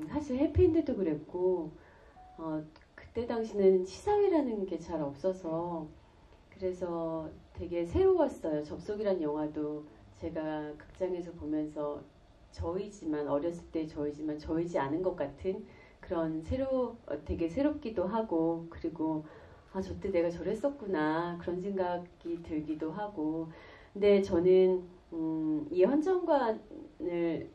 C: 사실 해피엔드도 그랬고 그때 당시는 시사회라는 게 잘 없어서 그래서 되게 새로웠어요. 접속이란 영화도 제가 극장에서 보면서 어렸을 때 저이지만 저이지 않은 것 같은 그런 되게 새롭기도 하고 그리고 저때 내가 저랬었구나 그런 생각이 들기도 하고 근데 저는 이 헌정관을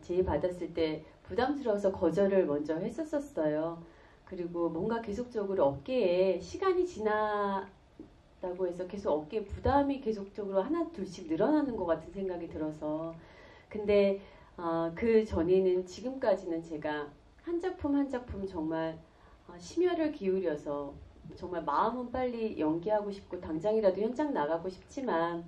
C: 제의받았을 때 부담스러워서 거절을 먼저 했었어요. 그리고 뭔가 계속적으로 어깨에 시간이 지났다고 해서 계속 어깨에 부담이 계속적으로 하나 둘씩 늘어나는 것 같은 생각이 들어서 근데 그 전에는 지금까지는 제가 한 작품 한 작품 정말 심혈을 기울여서 정말 마음은 빨리 연기하고 싶고 당장이라도 현장 나가고 싶지만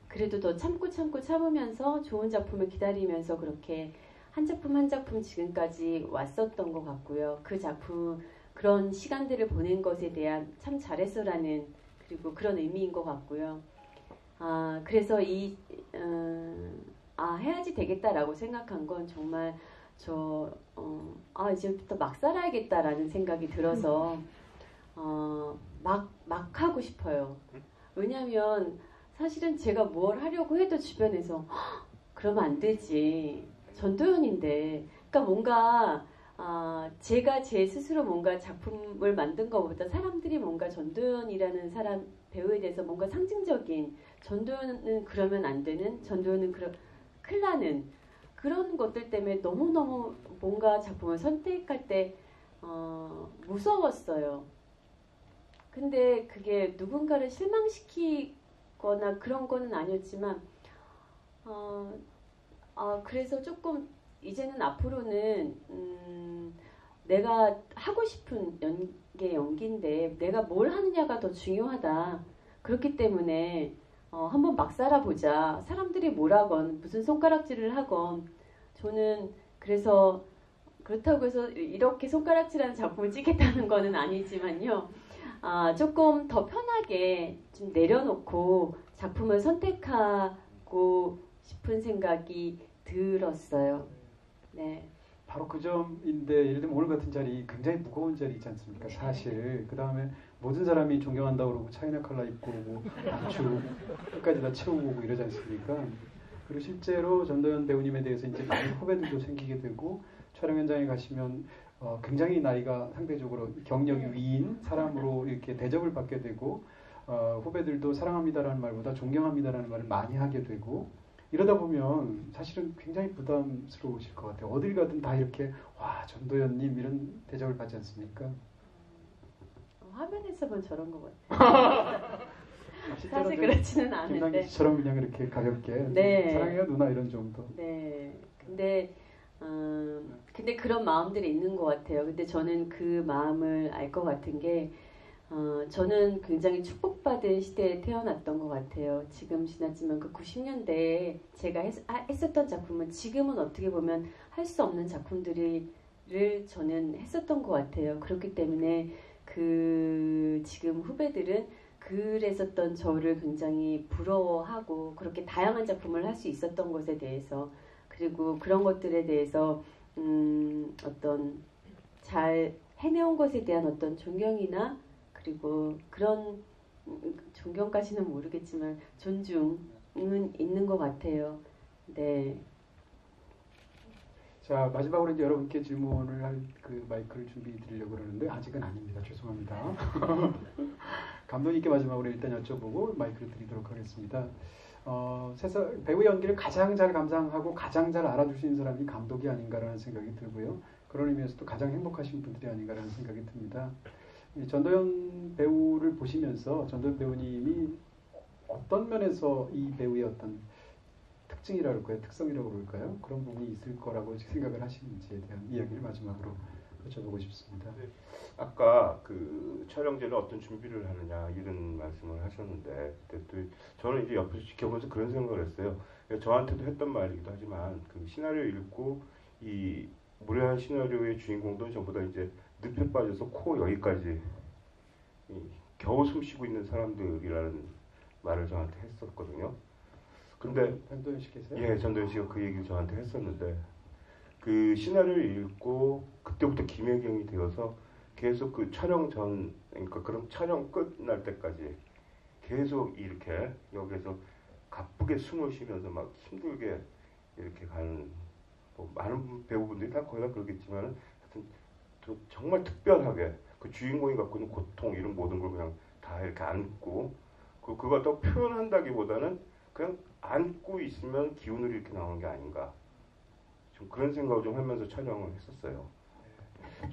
C: 그래도 더 참으면서 좋은 작품을 기다리면서 그렇게 한 작품 한 작품 지금까지 왔었던 것 같고요. 그 작품 그런 시간들을 보낸 것에 대한 참 잘했어라는 그리고 그런 의미인 것 같고요. 그래서 해야지 되겠다라고 생각한 건 정말 이제부터 막 살아야겠다라는 생각이 들어서 막 하고 싶어요. 왜냐하면 사실은 제가 뭘 하려고 해도 주변에서 그러면 안 되지. 전도연인데. 그러니까 뭔가 제가 제 스스로 뭔가 작품을 만든 것보다 사람들이 뭔가 전도연이라는 배우에 대해서 뭔가 상징적인 전도연은 그러면 안 되는 전도연은 큰일 나는 그런 것들 때문에 너무너무 뭔가 작품을 선택할 때 무서웠어요. 근데 그게 누군가를 실망시키거나 그런 거는 아니었지만 그래서 조금 이제는 앞으로는 내가 하고 싶은 게 연기인데 내가 뭘 하느냐가 더 중요하다. 그렇기 때문에 한번 막 살아보자. 사람들이 뭐라건 무슨 손가락질을 하건 저는 그래서 그렇다고 해서 이렇게 손가락질하는 작품을 찍겠다는 거는 아니지만요. 조금 더 편하게 좀 내려놓고 작품을 선택하고 싶은 생각이 들었어요. 네.
A: 바로 그 점인데 예를 들면 오늘 같은 자리 굉장히 무거운 자리 있지 않습니까? 사실 그 다음에 모든 사람이 존경한다고 그러고 차이나 컬러 입고 오고 단추 끝까지 다 채우고 오고 이러지 않습니까? 그리고 실제로 전도연 배우님에 대해서 이제 많은 후배들도 생기게 되고 촬영 현장에 가시면 굉장히 나이가 상대적으로 경력이 위인 사람으로 이렇게 대접을 받게 되고 후배들도 사랑합니다라는 말보다 존경합니다라는 말을 많이 하게 되고 이러다 보면 사실은 굉장히 부담스러우실 것 같아요. 어딜 가든 다 이렇게 와 전도연님 이런 대접을 받지 않습니까?
C: 화면에서만 저런 것 같아요. 사실 그렇지는 않은데.
A: 김남기 씨처럼 그냥 이렇게 가볍게
C: 네.
A: 사랑해요 누나 이런 정도.
C: 네. 근데 그런 마음들이 있는 것 같아요. 근데 저는 그 마음을 알 것 같은 게 저는 굉장히 축복받은 시대에 태어났던 것 같아요. 지금 지났지만 그 90년대에 제가 했었던 작품은 지금은 어떻게 보면 할 수 없는 작품들을 저는 했었던 것 같아요. 그렇기 때문에 지금 후배들은 그랬었던 저를 굉장히 부러워하고 그렇게 다양한 작품을 할 수 있었던 것에 대해서 그리고 그런 것들에 대해서 어떤 잘 해내온 것에 대한 어떤 존경이나 그리고 그런 존경까지는 모르겠지만 존중은 있는 것 같아요. 네.
A: 자, 마지막으로 이제 여러분께 질문을 할 그 마이크를 준비해 드리려고 그러는데 아직은 아닙니다. 죄송합니다. 감독님께 마지막으로 일단 여쭤보고 마이크를 드리도록 하겠습니다. 세상 배우 연기를 가장 잘 감상하고 가장 잘 알아줄 수 있는 사람이 감독이 아닌가라는 생각이 들고요. 그런 의미에서 또 가장 행복하신 분들이 아닌가라는 생각이 듭니다. 전도연 배우를 보시면서 전도연 배우님이 어떤 면에서 이 배우의 어떤 특징이라고 할까요? 특성이라고 그럴까요? 그런 부분이 있을 거라고 생각을 하시는지에 대한 이야기를 마지막으로 여쭤보고 싶습니다.
B: 네. 아까 그 촬영제는 어떤 준비를 하느냐 이런 말씀을 하셨는데 그때 또 저는 이제 옆에서 지켜보면서 그런 생각을 했어요. 저한테도 했던 말이기도 하지만 그 시나리오 읽고 이 무례한 시나리오의 주인공들은 전부 다 이제 늪에 빠져서 코 여기까지 겨우 숨쉬고 있는 사람들이라는 말을 저한테 했었거든요. 근데
A: 전도연 씨께서요?
B: 예, 전도연 씨가 그 얘기를 저한테 했었는데 그 시나리오를 읽고 그때부터 김혜경이 되어서 계속 그 촬영 전 그러니까 그런 촬영 끝날 때까지 계속 이렇게 여기서 가쁘게 숨을 쉬면서 막 힘들게 이렇게 가는 뭐 많은 배우분들이 다 거의 다 그러겠지만 하여튼 또 정말 특별하게 그 주인공이 갖고 있는 고통 이런 모든 걸 그냥 다 이렇게 안고 그걸 또 표현한다기보다는 그냥 안고 있으면 기운을 이렇게 나오는 게 아닌가 좀 그런 생각을 좀 하면서 촬영을 했었어요.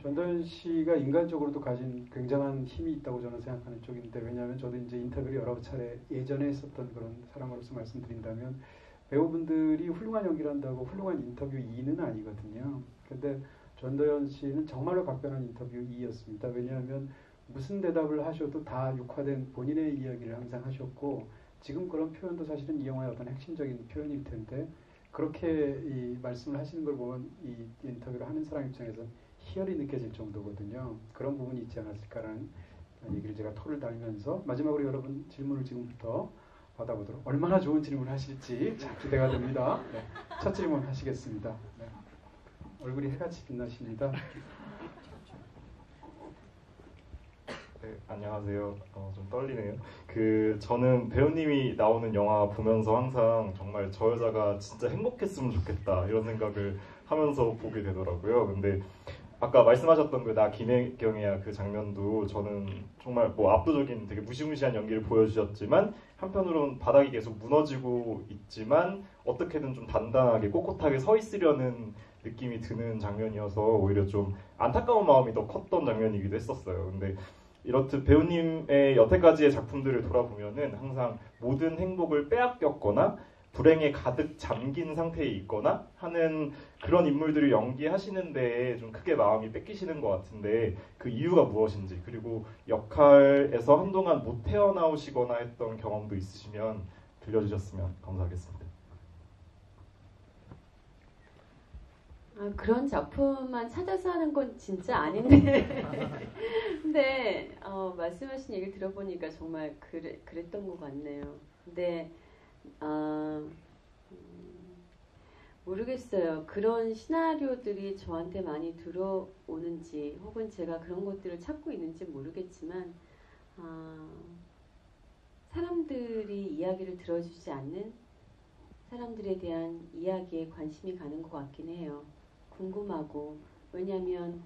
A: 전도연 씨가 인간적으로도 가진 굉장한 힘이 있다고 저는 생각하는 쪽인데 왜냐하면 저도 이제 인터뷰를 여러 차례 예전에 했었던 그런 사람으로서 말씀드린다면 배우분들이 훌륭한 연기를 한다고 훌륭한 인터뷰이는 아니거든요. 그런데 전도연 씨는 정말로 각별한 인터뷰이였습니다. 왜냐하면 무슨 대답을 하셔도 다 육화된 본인의 이야기를 항상 하셨고 지금 그런 표현도 사실은 이 영화의 어떤 핵심적인 표현일 텐데 그렇게 이 말씀을 하시는 걸 보면 이 인터뷰를 하는 사람 입장에서 희열이 느껴질 정도거든요. 그런 부분이 있지 않았을까라는 얘기를 제가 토를 달면서 마지막으로 여러분 질문을 지금부터 받아보도록 얼마나 좋은 질문을 하실지 참 기대가 됩니다. 네, 첫 질문 하시겠습니다. 네. 얼굴이 해같이 빛나십니다.
D: 네, 안녕하세요. 좀 떨리네요. 저는 배우님이 나오는 영화 보면서 항상 정말 저 여자가 진짜 행복했으면 좋겠다 이런 생각을 하면서 보게 되더라고요. 근데 아까 말씀하셨던 그 나 김혜경이야 그 장면도 저는 정말 뭐 압도적인 되게 무시무시한 연기를 보여주셨지만 한편으로는 바닥이 계속 무너지고 있지만 어떻게든 좀 단단하게 꼿꼿하게 서 있으려는 느낌이 드는 장면이어서 오히려 좀 안타까운 마음이 더 컸던 장면이기도 했었어요. 근데 이렇듯 배우님의 여태까지의 작품들을 돌아보면은 항상 모든 행복을 빼앗겼거나 불행에 가득 잠긴 상태에 있거나 하는 그런 인물들을 연기하시는데 좀 크게 마음이 뺏기시는 것 같은데 그 이유가 무엇인지 그리고 역할에서 한동안 못 태어나오시거나 했던 경험도 있으시면 들려주셨으면 감사하겠습니다.
C: 그런 작품만 찾아서 하는 건 진짜 아닌데 근데 말씀하신 얘기를 들어보니까 정말 그랬던 것 같네요. 근데 모르겠어요. 그런 시나리오들이 저한테 많이 들어오는지 혹은 제가 그런 것들을 찾고 있는지 모르겠지만 사람들이 이야기를 들어주지 않는 사람들에 대한 이야기에 관심이 가는 것 같긴 해요. 궁금하고 왜냐하면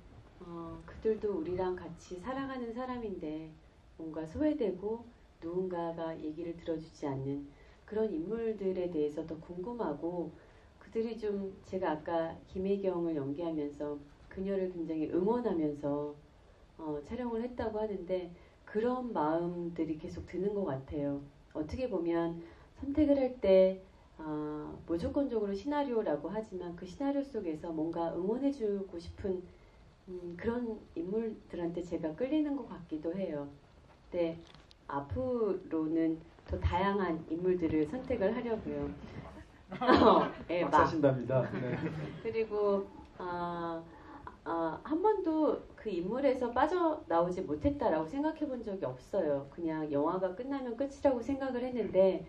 C: 그들도 우리랑 같이 살아가는 사람인데 뭔가 소외되고 누군가가 얘기를 들어주지 않는 그런 인물들에 대해서 더 궁금하고 그들이 좀 제가 아까 김혜경을 연기하면서 그녀를 굉장히 응원하면서 촬영을 했다고 하는데 그런 마음들이 계속 드는 것 같아요. 어떻게 보면 선택을 할 때 무조건적으로 시나리오라고 하지만 그 시나리오 속에서 뭔가 응원해주고 싶은 그런 인물들한테 제가 끌리는 것 같기도 해요. 네, 앞으로는 더 다양한 인물들을 선택을 하려고요. 네,
A: 박사신답니다. 네.
C: 그리고 한 번도 그 인물에서 빠져나오지 못했다라고 생각해 본 적이 없어요. 그냥 영화가 끝나면 끝이라고 생각을 했는데,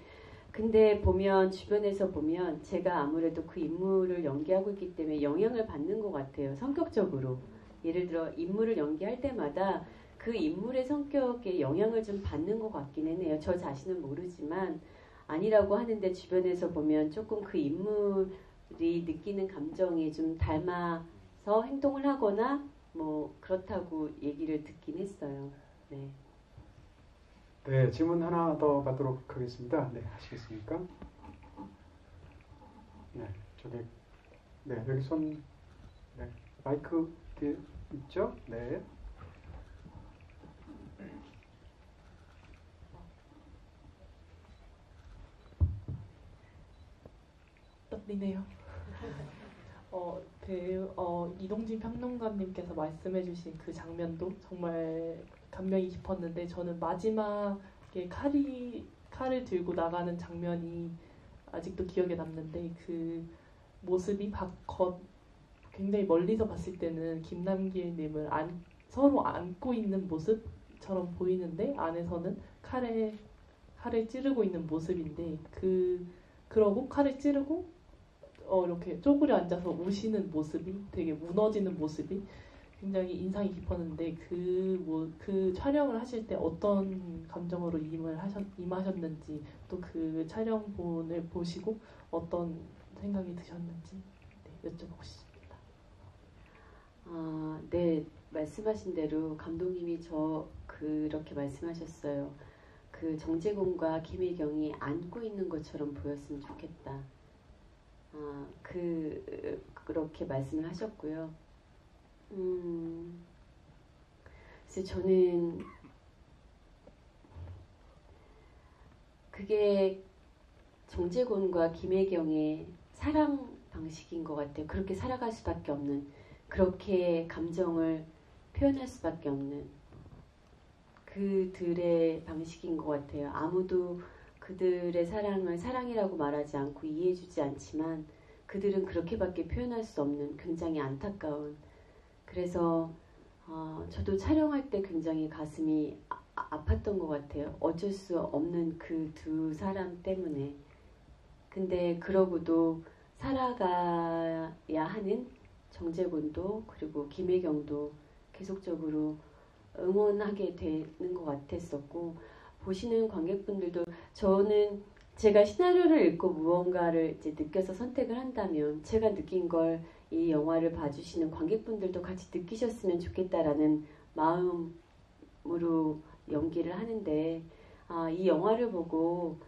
C: 근데 보면 주변에서 보면 제가 아무래도 그 인물을 연기하고 있기 때문에 영향을 받는 것 같아요. 성격적으로. 예를 들어 인물을 연기할 때마다 그 인물의 성격에 영향을 좀 받는 것 같기는 해요. 저 자신은 모르지만 아니라고 하는데 주변에서 보면 조금 그 인물이 느끼는 감정이 좀 닮아서 행동을 하거나 뭐 그렇다고 얘기를 듣긴 했어요. 네.
A: 네, 질문 하나 더 받도록 하겠습니다. 네, 하시겠습니까? 네, 저기, 네, 여기 손, 네, 마이크 뒤에 있죠? 네.
E: 떨리네요. 이동진 평론가님께서 말씀해주신 그 장면도 정말 감명이 깊었는데, 저는 마지막에 칼을 들고 나가는 장면이 아직도 기억에 남는데, 그 모습이 굉장히 멀리서 봤을 때는 김남길님을 서로 안고 있는 모습처럼 보이는데, 안에서는 칼을 찌르고 있는 모습인데, 그러고 칼을 찌르고 이렇게 쪼그려 앉아서 우시는 모습이, 되게 무너지는 모습이 굉장히 인상이 깊었는데, 그 촬영을 하실 때 어떤 감정으로 임하셨는지, 또 그 촬영본을 보시고 어떤 생각이 드셨는지 여쭤보고 싶습니다.
C: 네, 말씀하신 대로 감독님이 그렇게 말씀하셨어요. 그 정재곤과 김혜경이 안고 있는 것처럼 보였으면 좋겠다. 그렇게 말씀을 하셨고요. 그래서 저는 그게 정재곤과 김혜경의 사랑 방식인 것 같아요. 그렇게 살아갈 수밖에 없는, 그렇게 감정을 표현할 수밖에 없는 그들의 방식인 것 같아요. 아무도 그들의 사랑을 사랑이라고 말하지 않고 이해해주지 않지만 그들은 그렇게밖에 표현할 수 없는 굉장히 안타까운, 그래서 저도 촬영할 때 굉장히 가슴이 아팠던 것 같아요. 어쩔 수 없는 그 두 사람 때문에. 근데 그러고도 살아가야 하는 정재곤도 그리고 김혜경도 계속적으로 응원하게 되는 것 같았었고, 보시는 관객분들도, 저는 제가 시나리오를 읽고 무언가를 이제 느껴서 선택을 한다면 제가 느낀 걸 이 영화를 봐주시는 관객분들도 같이 느끼셨으면 좋겠다라는 마음으로 연기를 하는데, 이 영화를 보고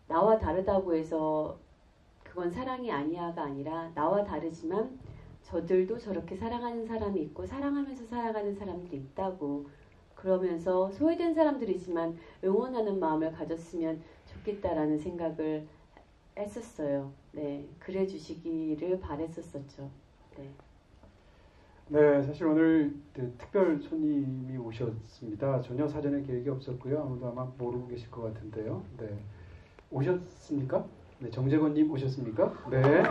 C: 나와 다르다고 해서 그건 사랑이 아니야가 아니라, 나와 다르지만 저들도 저렇게 사랑하는 사람이 있고 사랑하면서 살아가는 사람들이 있다고, 그러면서 소외된 사람들이지만 응원하는 마음을 가졌으면 좋겠다라는 생각을 했었어요. 네, 그래 주시기를 바랬었었죠. 네.
A: 네, 사실 오늘 특별 손님이 오셨습니다. 전혀 사전에 계획이 없었고요. 아무도 아마 모르고 계실 것 같은데요. 네, 오셨습니까? 네, 정재건님 오셨습니까? 네. 네.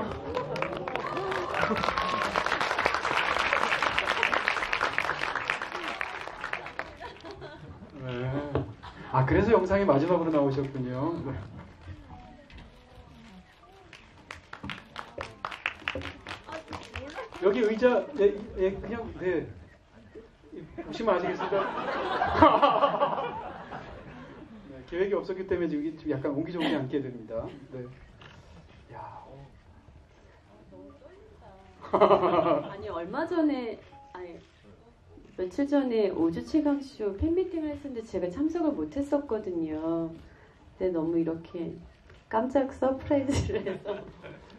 A: 그래서 영상이 마지막으로 나오셨군요. 네. 여기 의자, 그냥, 네. 보시면 아시겠습니다. 네, 계획이 없었기 때문에 여기 좀 약간 옹기종기 앉게 됩니다. 네. 야,
C: 아니, 며칠 전에 오주 최강쇼 팬미팅을 했었는데 제가 참석을 못했었거든요. 근데 너무 이렇게 깜짝 서프라이즈를 해서.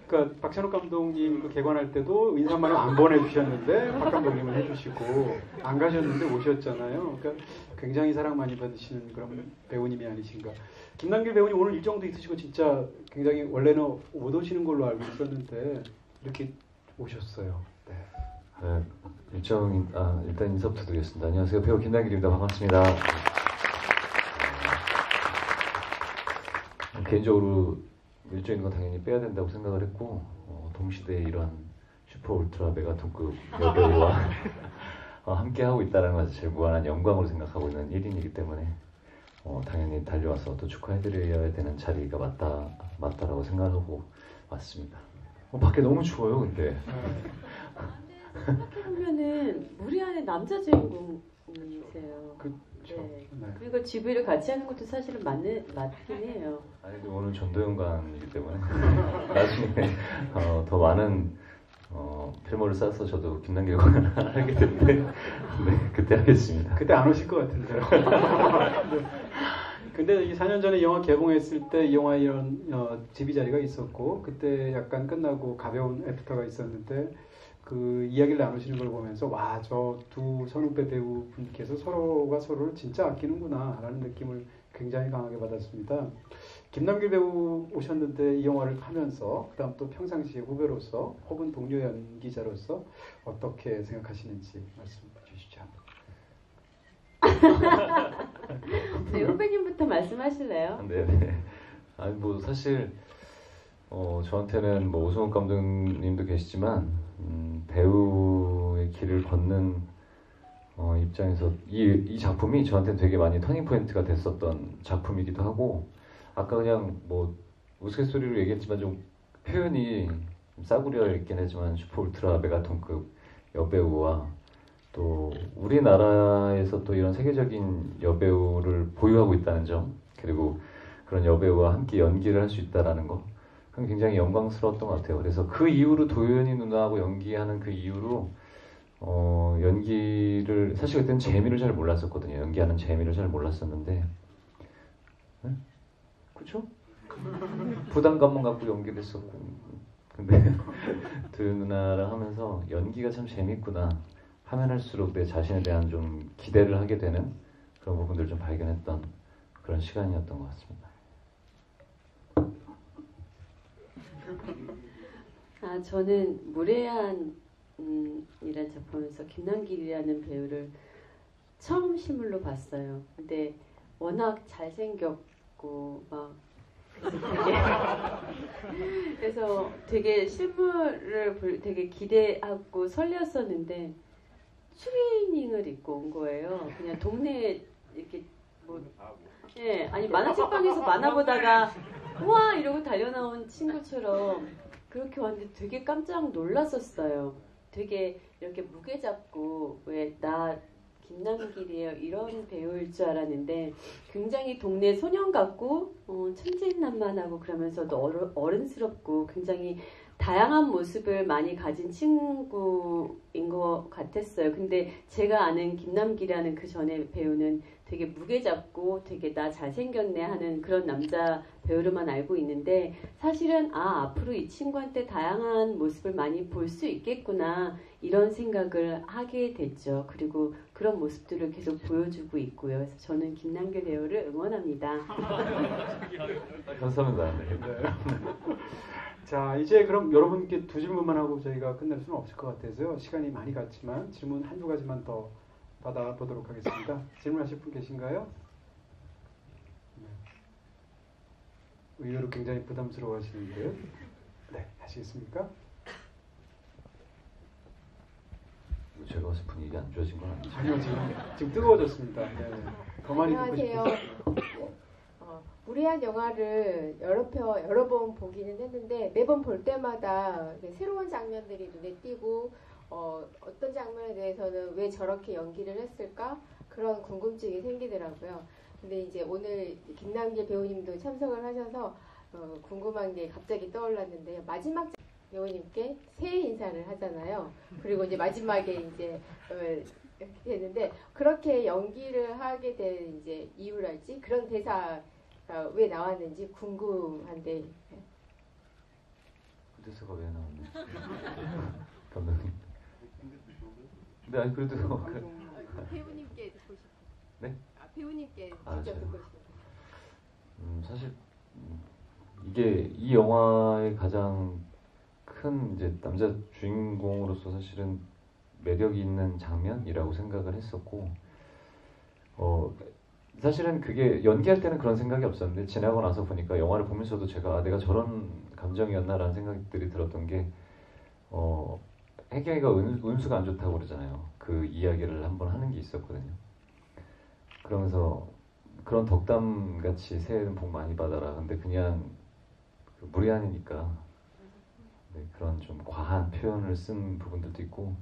A: 그러니까 박찬욱 감독님 그 개관할 때도 인사말을 안 보내주셨는데 박 감독님은 해주시고, 안 가셨는데 오셨잖아요. 그러니까 굉장히 사랑 많이 받으시는 그런 배우님이 아니신가. 김남길 배우님 오늘 일정도 있으시고 진짜 굉장히 원래는 못 오시는 걸로 알고 있었는데 이렇게 오셨어요. 네.
F: 네, 일단 인사부터 드리겠습니다. 안녕하세요. 배우 김남길입니다. 반갑습니다. 개인적으로 일적인 건 당연히 빼야 된다고 생각을 했고, 동시대에 이런 슈퍼 울트라 메가톤급 여배우와 함께 하고 있다는 것은 제일 무한한 영광으로 생각하고 있는 1인이기 때문에 당연히 달려와서 또 축하해드려야 되는 자리가 맞다라고 생각하고 왔습니다. 밖에 너무 추워요, 근데.
C: 생각해보면은 무리한의 남자 주인공이세요.
A: 그렇죠.
C: 네.
A: 네.
C: 그리고 GV를 같이 하는 것도 사실은 맞긴 해요.
F: 아니, 근데 오늘 전도연관이기 때문에 나중에 더 많은 필모를 쌓아서 저도 김남길과 하게 되는데 네, 그때 하겠습니다.
A: 그때 안 오실 것 같은데요. 근데 이 4년 전에 영화 개봉했을 때 이 영화 이런 지비 자리가 있었고 그때 약간 끝나고 가벼운 애프터가 있었는데 그 이야기를 나누시는 걸 보면서 와, 저 두 선후배 배우분께서 서로가 서로를 진짜 아끼는구나 라는 느낌을 굉장히 강하게 받았습니다. 김남길 배우 오셨는데 이 영화를 하면서 그다음 또 평상시에 후배로서 혹은 동료 연기자로서 어떻게 생각하시는지 말씀해 주시죠.
C: 네, 후배님부터 말씀하실래요?
F: 네. 아니 뭐 사실 저한테는 뭐 오승훈 감독님도 계시지만 배우의 길을 걷는 입장에서 이 작품이 저한테는 되게 많이 터닝 포인트가 됐었던 작품이기도 하고 아까 그냥 뭐 우스갯소리로 얘기했지만 좀 표현이 좀 싸구려 있긴 하지만 슈퍼 울트라 메가톤급 여배우와 또 우리나라에서 또 이런 세계적인 여배우를 보유하고 있다는 점 그리고 그런 여배우와 함께 연기를 할 수 있다라는 거 그건 굉장히 영광스러웠던 것 같아요. 그래서 그 이후로 도연이 누나하고 연기하는 그 이후로 연기를 사실 그때는 재미를 잘 몰랐었거든요. 연기하는 재미를 잘 몰랐었는데 네? 그렇죠? 부담감만 갖고 연기를 했었고 근데 도연 누나랑 하면서 연기가 참 재밌구나 하면 할수록 내 자신에 대한 좀 기대를 하게 되는 그런 부분들을 좀 발견했던 그런 시간이었던 것 같습니다.
C: 저는 무례한 이란 작품에서 김남길이라는 배우를 처음 실물로 봤어요. 근데 워낙 잘생겼고 막 그래서 되게 실물을 되게 기대하고 설레었었는데 추리닝을 입고 온 거예요. 그냥 동네에 이렇게 아니 만화책방에서 만화 보다가 우와 이러고 달려나온 친구처럼 그렇게 왔는데 되게 깜짝 놀랐었어요. 되게 이렇게 무게 잡고 왜 나 김남길이에요 이런 배우일 줄 알았는데 굉장히 동네 소년 같고 천진난만하고 그러면서도 어른스럽고 굉장히 다양한 모습을 많이 가진 친구인 것 같았어요. 근데 제가 아는 김남길이라는 그 전에 배우는 되게 무게 잡고 되게 나 잘생겼네 하는 그런 남자 배우로만 알고 있는데 사실은 앞으로 이 친구한테 다양한 모습을 많이 볼 수 있겠구나 이런 생각을 하게 됐죠. 그리고 그런 모습들을 계속 보여주고 있고요. 그래서 저는 김남길 배우를 응원합니다.
F: 감사합니다. 네.
A: 자, 이제 그럼 여러분께 두 질문만 하고 저희가 끝낼 수는 없을 것 같아서요. 시간이 많이 갔지만 질문 한두 가지만 더 받아보도록 하겠습니다. 질문하실 분 계신가요? 네. 의외로 굉장히 부담스러워 하시는데요. 네, 하시겠습니까?
F: 제가 봤을 때 분위기 안 좋아진 건 아니죠?
A: 아니요, 지금 뜨거워졌습니다. 네. 더 많이 듣고
G: 안녕하세요.
A: 싶어서.
G: 무례한 영화를 여러 번 보기는 했는데 매번 볼 때마다 새로운 장면들이 눈에 띄고 어떤 장면에 대해서는 왜 저렇게 연기를 했을까 그런 궁금증이 생기더라고요. 근데 이제 오늘 김남길 배우님도 참석을 하셔서 궁금한 게 갑자기 떠올랐는데요. 마지막 배우님께 새해 인사를 하잖아요. 그리고 이제 마지막에 이제 이렇게 되는데 그렇게 연기를 하게 된 이제 이유랄지 그런 대사 왜 나왔는지 궁금한데.
F: 그 대사가 왜 나왔네? 감독님. 근데 아니 그래도
G: 배우님께 듣고 싶어요.
F: 네?
G: 배우님께
F: 아,
G: 직접
F: 저요?
G: 듣고 싶어요.
F: 사실 이게 이 영화의 가장 큰 이제 남자 주인공으로서 사실은 매력이 있는 장면이라고 생각을 했었고 사실은 그게 연기할 때는 그런 생각이 없었는데 지나고 나서 보니까 영화를 보면서도 제가 내가 저런 감정이었나라는 생각들이 들었던 게 혜경이가 운수가 안 좋다고 그러잖아요. 그 이야기를 한번 하는 게 있었거든요. 그러면서 그런 덕담 같이 새해는 복 많이 받아라. 근데 그냥 무례한이니까 네, 그런 좀 과한 표현을 쓴 부분들도 있고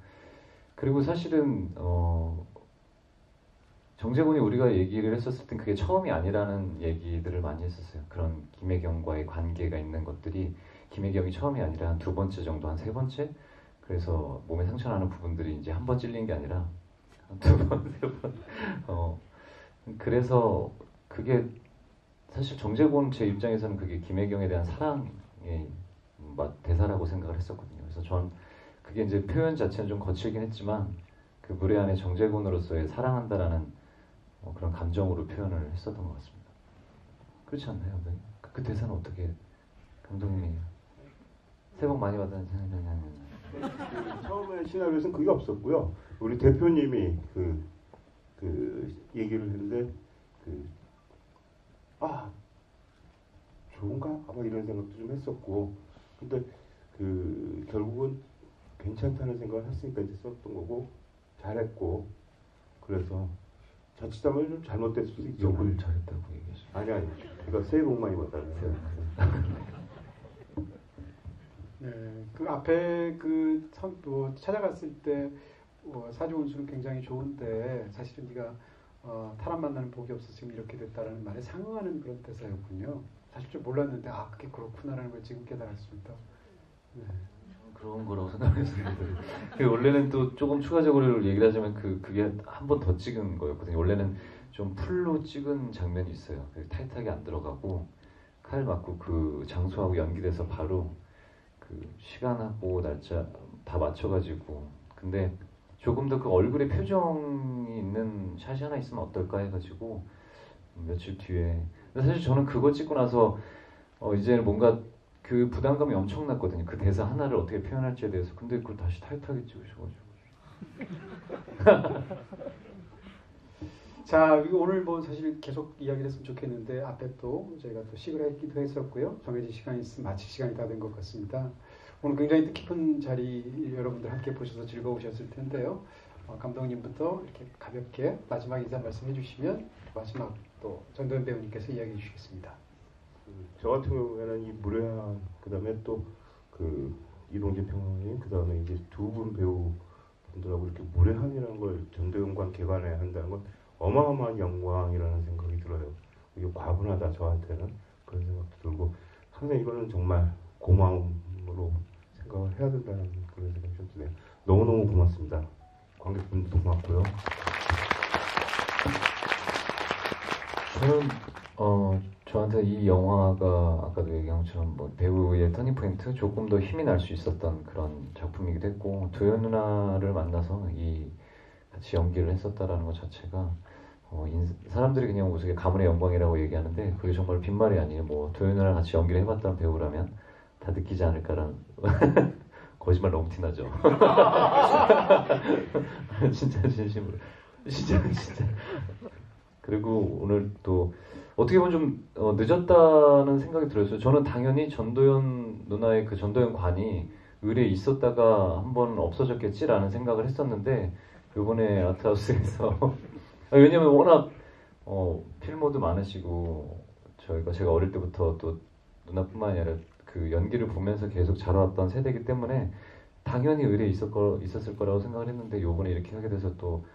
F: 그리고 사실은 정재곤이 우리가 얘기를 했었을 땐 그게 처음이 아니라는 얘기들을 많이 했었어요. 그런 김혜경과의 관계가 있는 것들이 김혜경이 처음이 아니라 한 2번째 정도, 한 3번째? 그래서 몸에 상처나는 부분들이 이제 한 번 찔린 게 아니라 한 2번, 3번. 그래서 그게 사실 정재곤 제 입장에서는 그게 김혜경에 대한 사랑의 대사라고 생각을 했었거든요. 그래서 전 그게 이제 표현 자체는 좀 거칠긴 했지만 그 무례한의 정재곤으로서의 사랑한다라는 그런 감정으로 표현을 했었던 것 같습니다. 그렇지 않나요, 감독님? 그 대사는 어떻게 감독님이 새해 복 많이 받았는
B: 처음에 시나리오에서는 그게 없었고요. 우리 대표님이 그 얘기를 했는데 좋은가? 아마 이런 생각도 좀 했었고 근데 결국은 괜찮다는 생각을 했으니까 이제 썼던 거고 잘했고 그래서 자칫하면 좀 잘못될 수도 있죠.
F: 욕을 잘했다고 얘기했어요.
B: 아니 그러니까 새해 복 많이 받았어요.
A: 네, 그 앞에 찾아갔을 때 사주 운수는 굉장히 좋은데 사실은 네가 타람 만나는 복이 없어서 지금 이렇게 됐다라는 말에 상응하는 그런 대사였군요. 사실 좀 몰랐는데 그게 그렇구나라는 걸 지금 깨달았습니다. 네.
F: 그런 거라고 생각했습니다. 원래는 또 조금 추가적으로 얘기를 하자면 그게 한 번 더 찍은 거였거든요. 원래는 좀 풀로 찍은 장면이 있어요. 타이트하게 안 들어가고 칼 맞고 그 장소하고 연기돼서 바로 그 시간하고 날짜 다 맞춰가지고 근데 조금 더 그 얼굴에 표정이 있는 샷이 하나 있으면 어떨까 해가지고 며칠 뒤에 근데 사실 저는 그거 찍고 나서 이제 뭔가 그 부담감이 엄청났거든요. 그 대사 하나를 어떻게 표현할지에 대해서. 근데 그걸 다시 타이트하게 찍으셔가지고.
A: 자, 오늘 뭐 사실 계속 이야기를 했으면 좋겠는데 앞에 또 저희가 또 식을 했기도 했었고요. 정해진 시간이 있으면 마칠 시간이 다 된 것 같습니다. 오늘 굉장히 뜻깊은 자리 여러분들 함께 보셔서 즐거우셨을 텐데요. 감독님부터 이렇게 가볍게 마지막 인사 말씀해 주시면 마지막 또 전도연 배우님께서 이야기해 주시겠습니다.
B: 저 같은 경우에는 이 무례한 그다음에 또 이동진 평론가님 그다음에 이제 2분 배우분들하고 이렇게 무례한이라는 걸 전도연관 개관해야 한다는 건 어마어마한 영광이라는 생각이 들어요. 이게 과분하다 저한테는 그런 생각도 들고 항상 이거는 정말 고마움으로 생각을 해야 된다는 그런 생각이 좀 드네요. 너무너무 고맙습니다. 관객분들도 고맙고요.
F: 저는 저한테 이 영화가 아까도 얘기한 것처럼 뭐 배우의 터닝포인트 조금 더 힘이 날 수 있었던 그런 작품이기도 했고 도연 누나를 만나서 같이 연기를 했었다라는 것 자체가 사람들이 그냥 우스개 가문의 영광이라고 얘기하는데 그게 정말 빈말이 아니에요. 뭐 도연 누나랑 같이 연기를 해봤던 배우라면 다 느끼지 않을까라는 거짓말 너무 티나죠. 진짜 진심으로 진짜 그리고 오늘 또 어떻게 보면 좀 늦었다는 생각이 들었어요. 저는 당연히 전도연 누나의 그 전도연 관이 의뢰에 있었다가 한번 없어졌겠지라는 생각을 했었는데 이번에 아트하우스에서 왜냐면 워낙 필모도 많으시고 제가 어릴 때부터 또 누나뿐만 아니라 그 연기를 보면서 계속 자라왔던 세대이기 때문에 당연히 의뢰에 있었을 거라고 생각을 했는데 이번에 이렇게 하게 돼서 또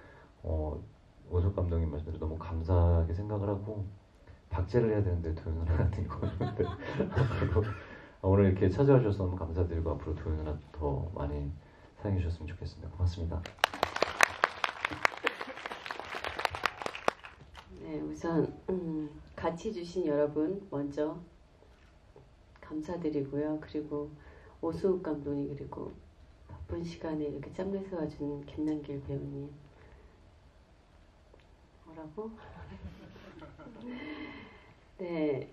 F: 오석 감독님 말씀대로 너무 감사하게 생각을 하고 박제를 해야 되는데 도연 누나 같은 경우는 오늘 이렇게 찾아와 주셔서 너무 감사드리고 앞으로 도연 누나 더 많이 사랑해 주셨으면 좋겠습니다. 고맙습니다.
C: 네, 우선 같이 주신 여러분 먼저 감사드리고요. 그리고 오수욱 감독님 그리고 바쁜 시간에 이렇게 짬내서 와준 김남길 배우님 뭐라고? 네,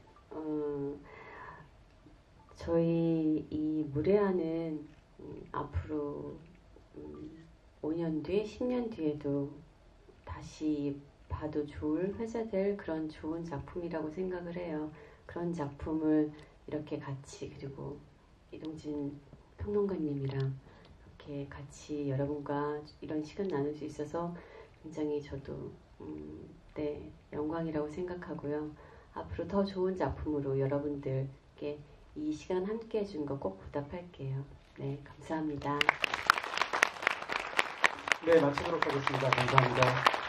C: 저희 이 무례하는 앞으로 5년 뒤에, 10년 뒤에도 다시 봐도 좋을 회자될 그런 좋은 작품이라고 생각을 해요. 그런 작품을 이렇게 같이, 그리고 이동진 평론가님이랑 이렇게 같이 여러분과 이런 시간 나눌 수 있어서 굉장히 저도 네, 영광이라고 생각하고요. 앞으로 더 좋은 작품으로 여러분들께 이 시간 함께 해준 거 꼭 보답할게요. 네, 감사합니다.
A: 네, 마치도록 하겠습니다. 감사합니다.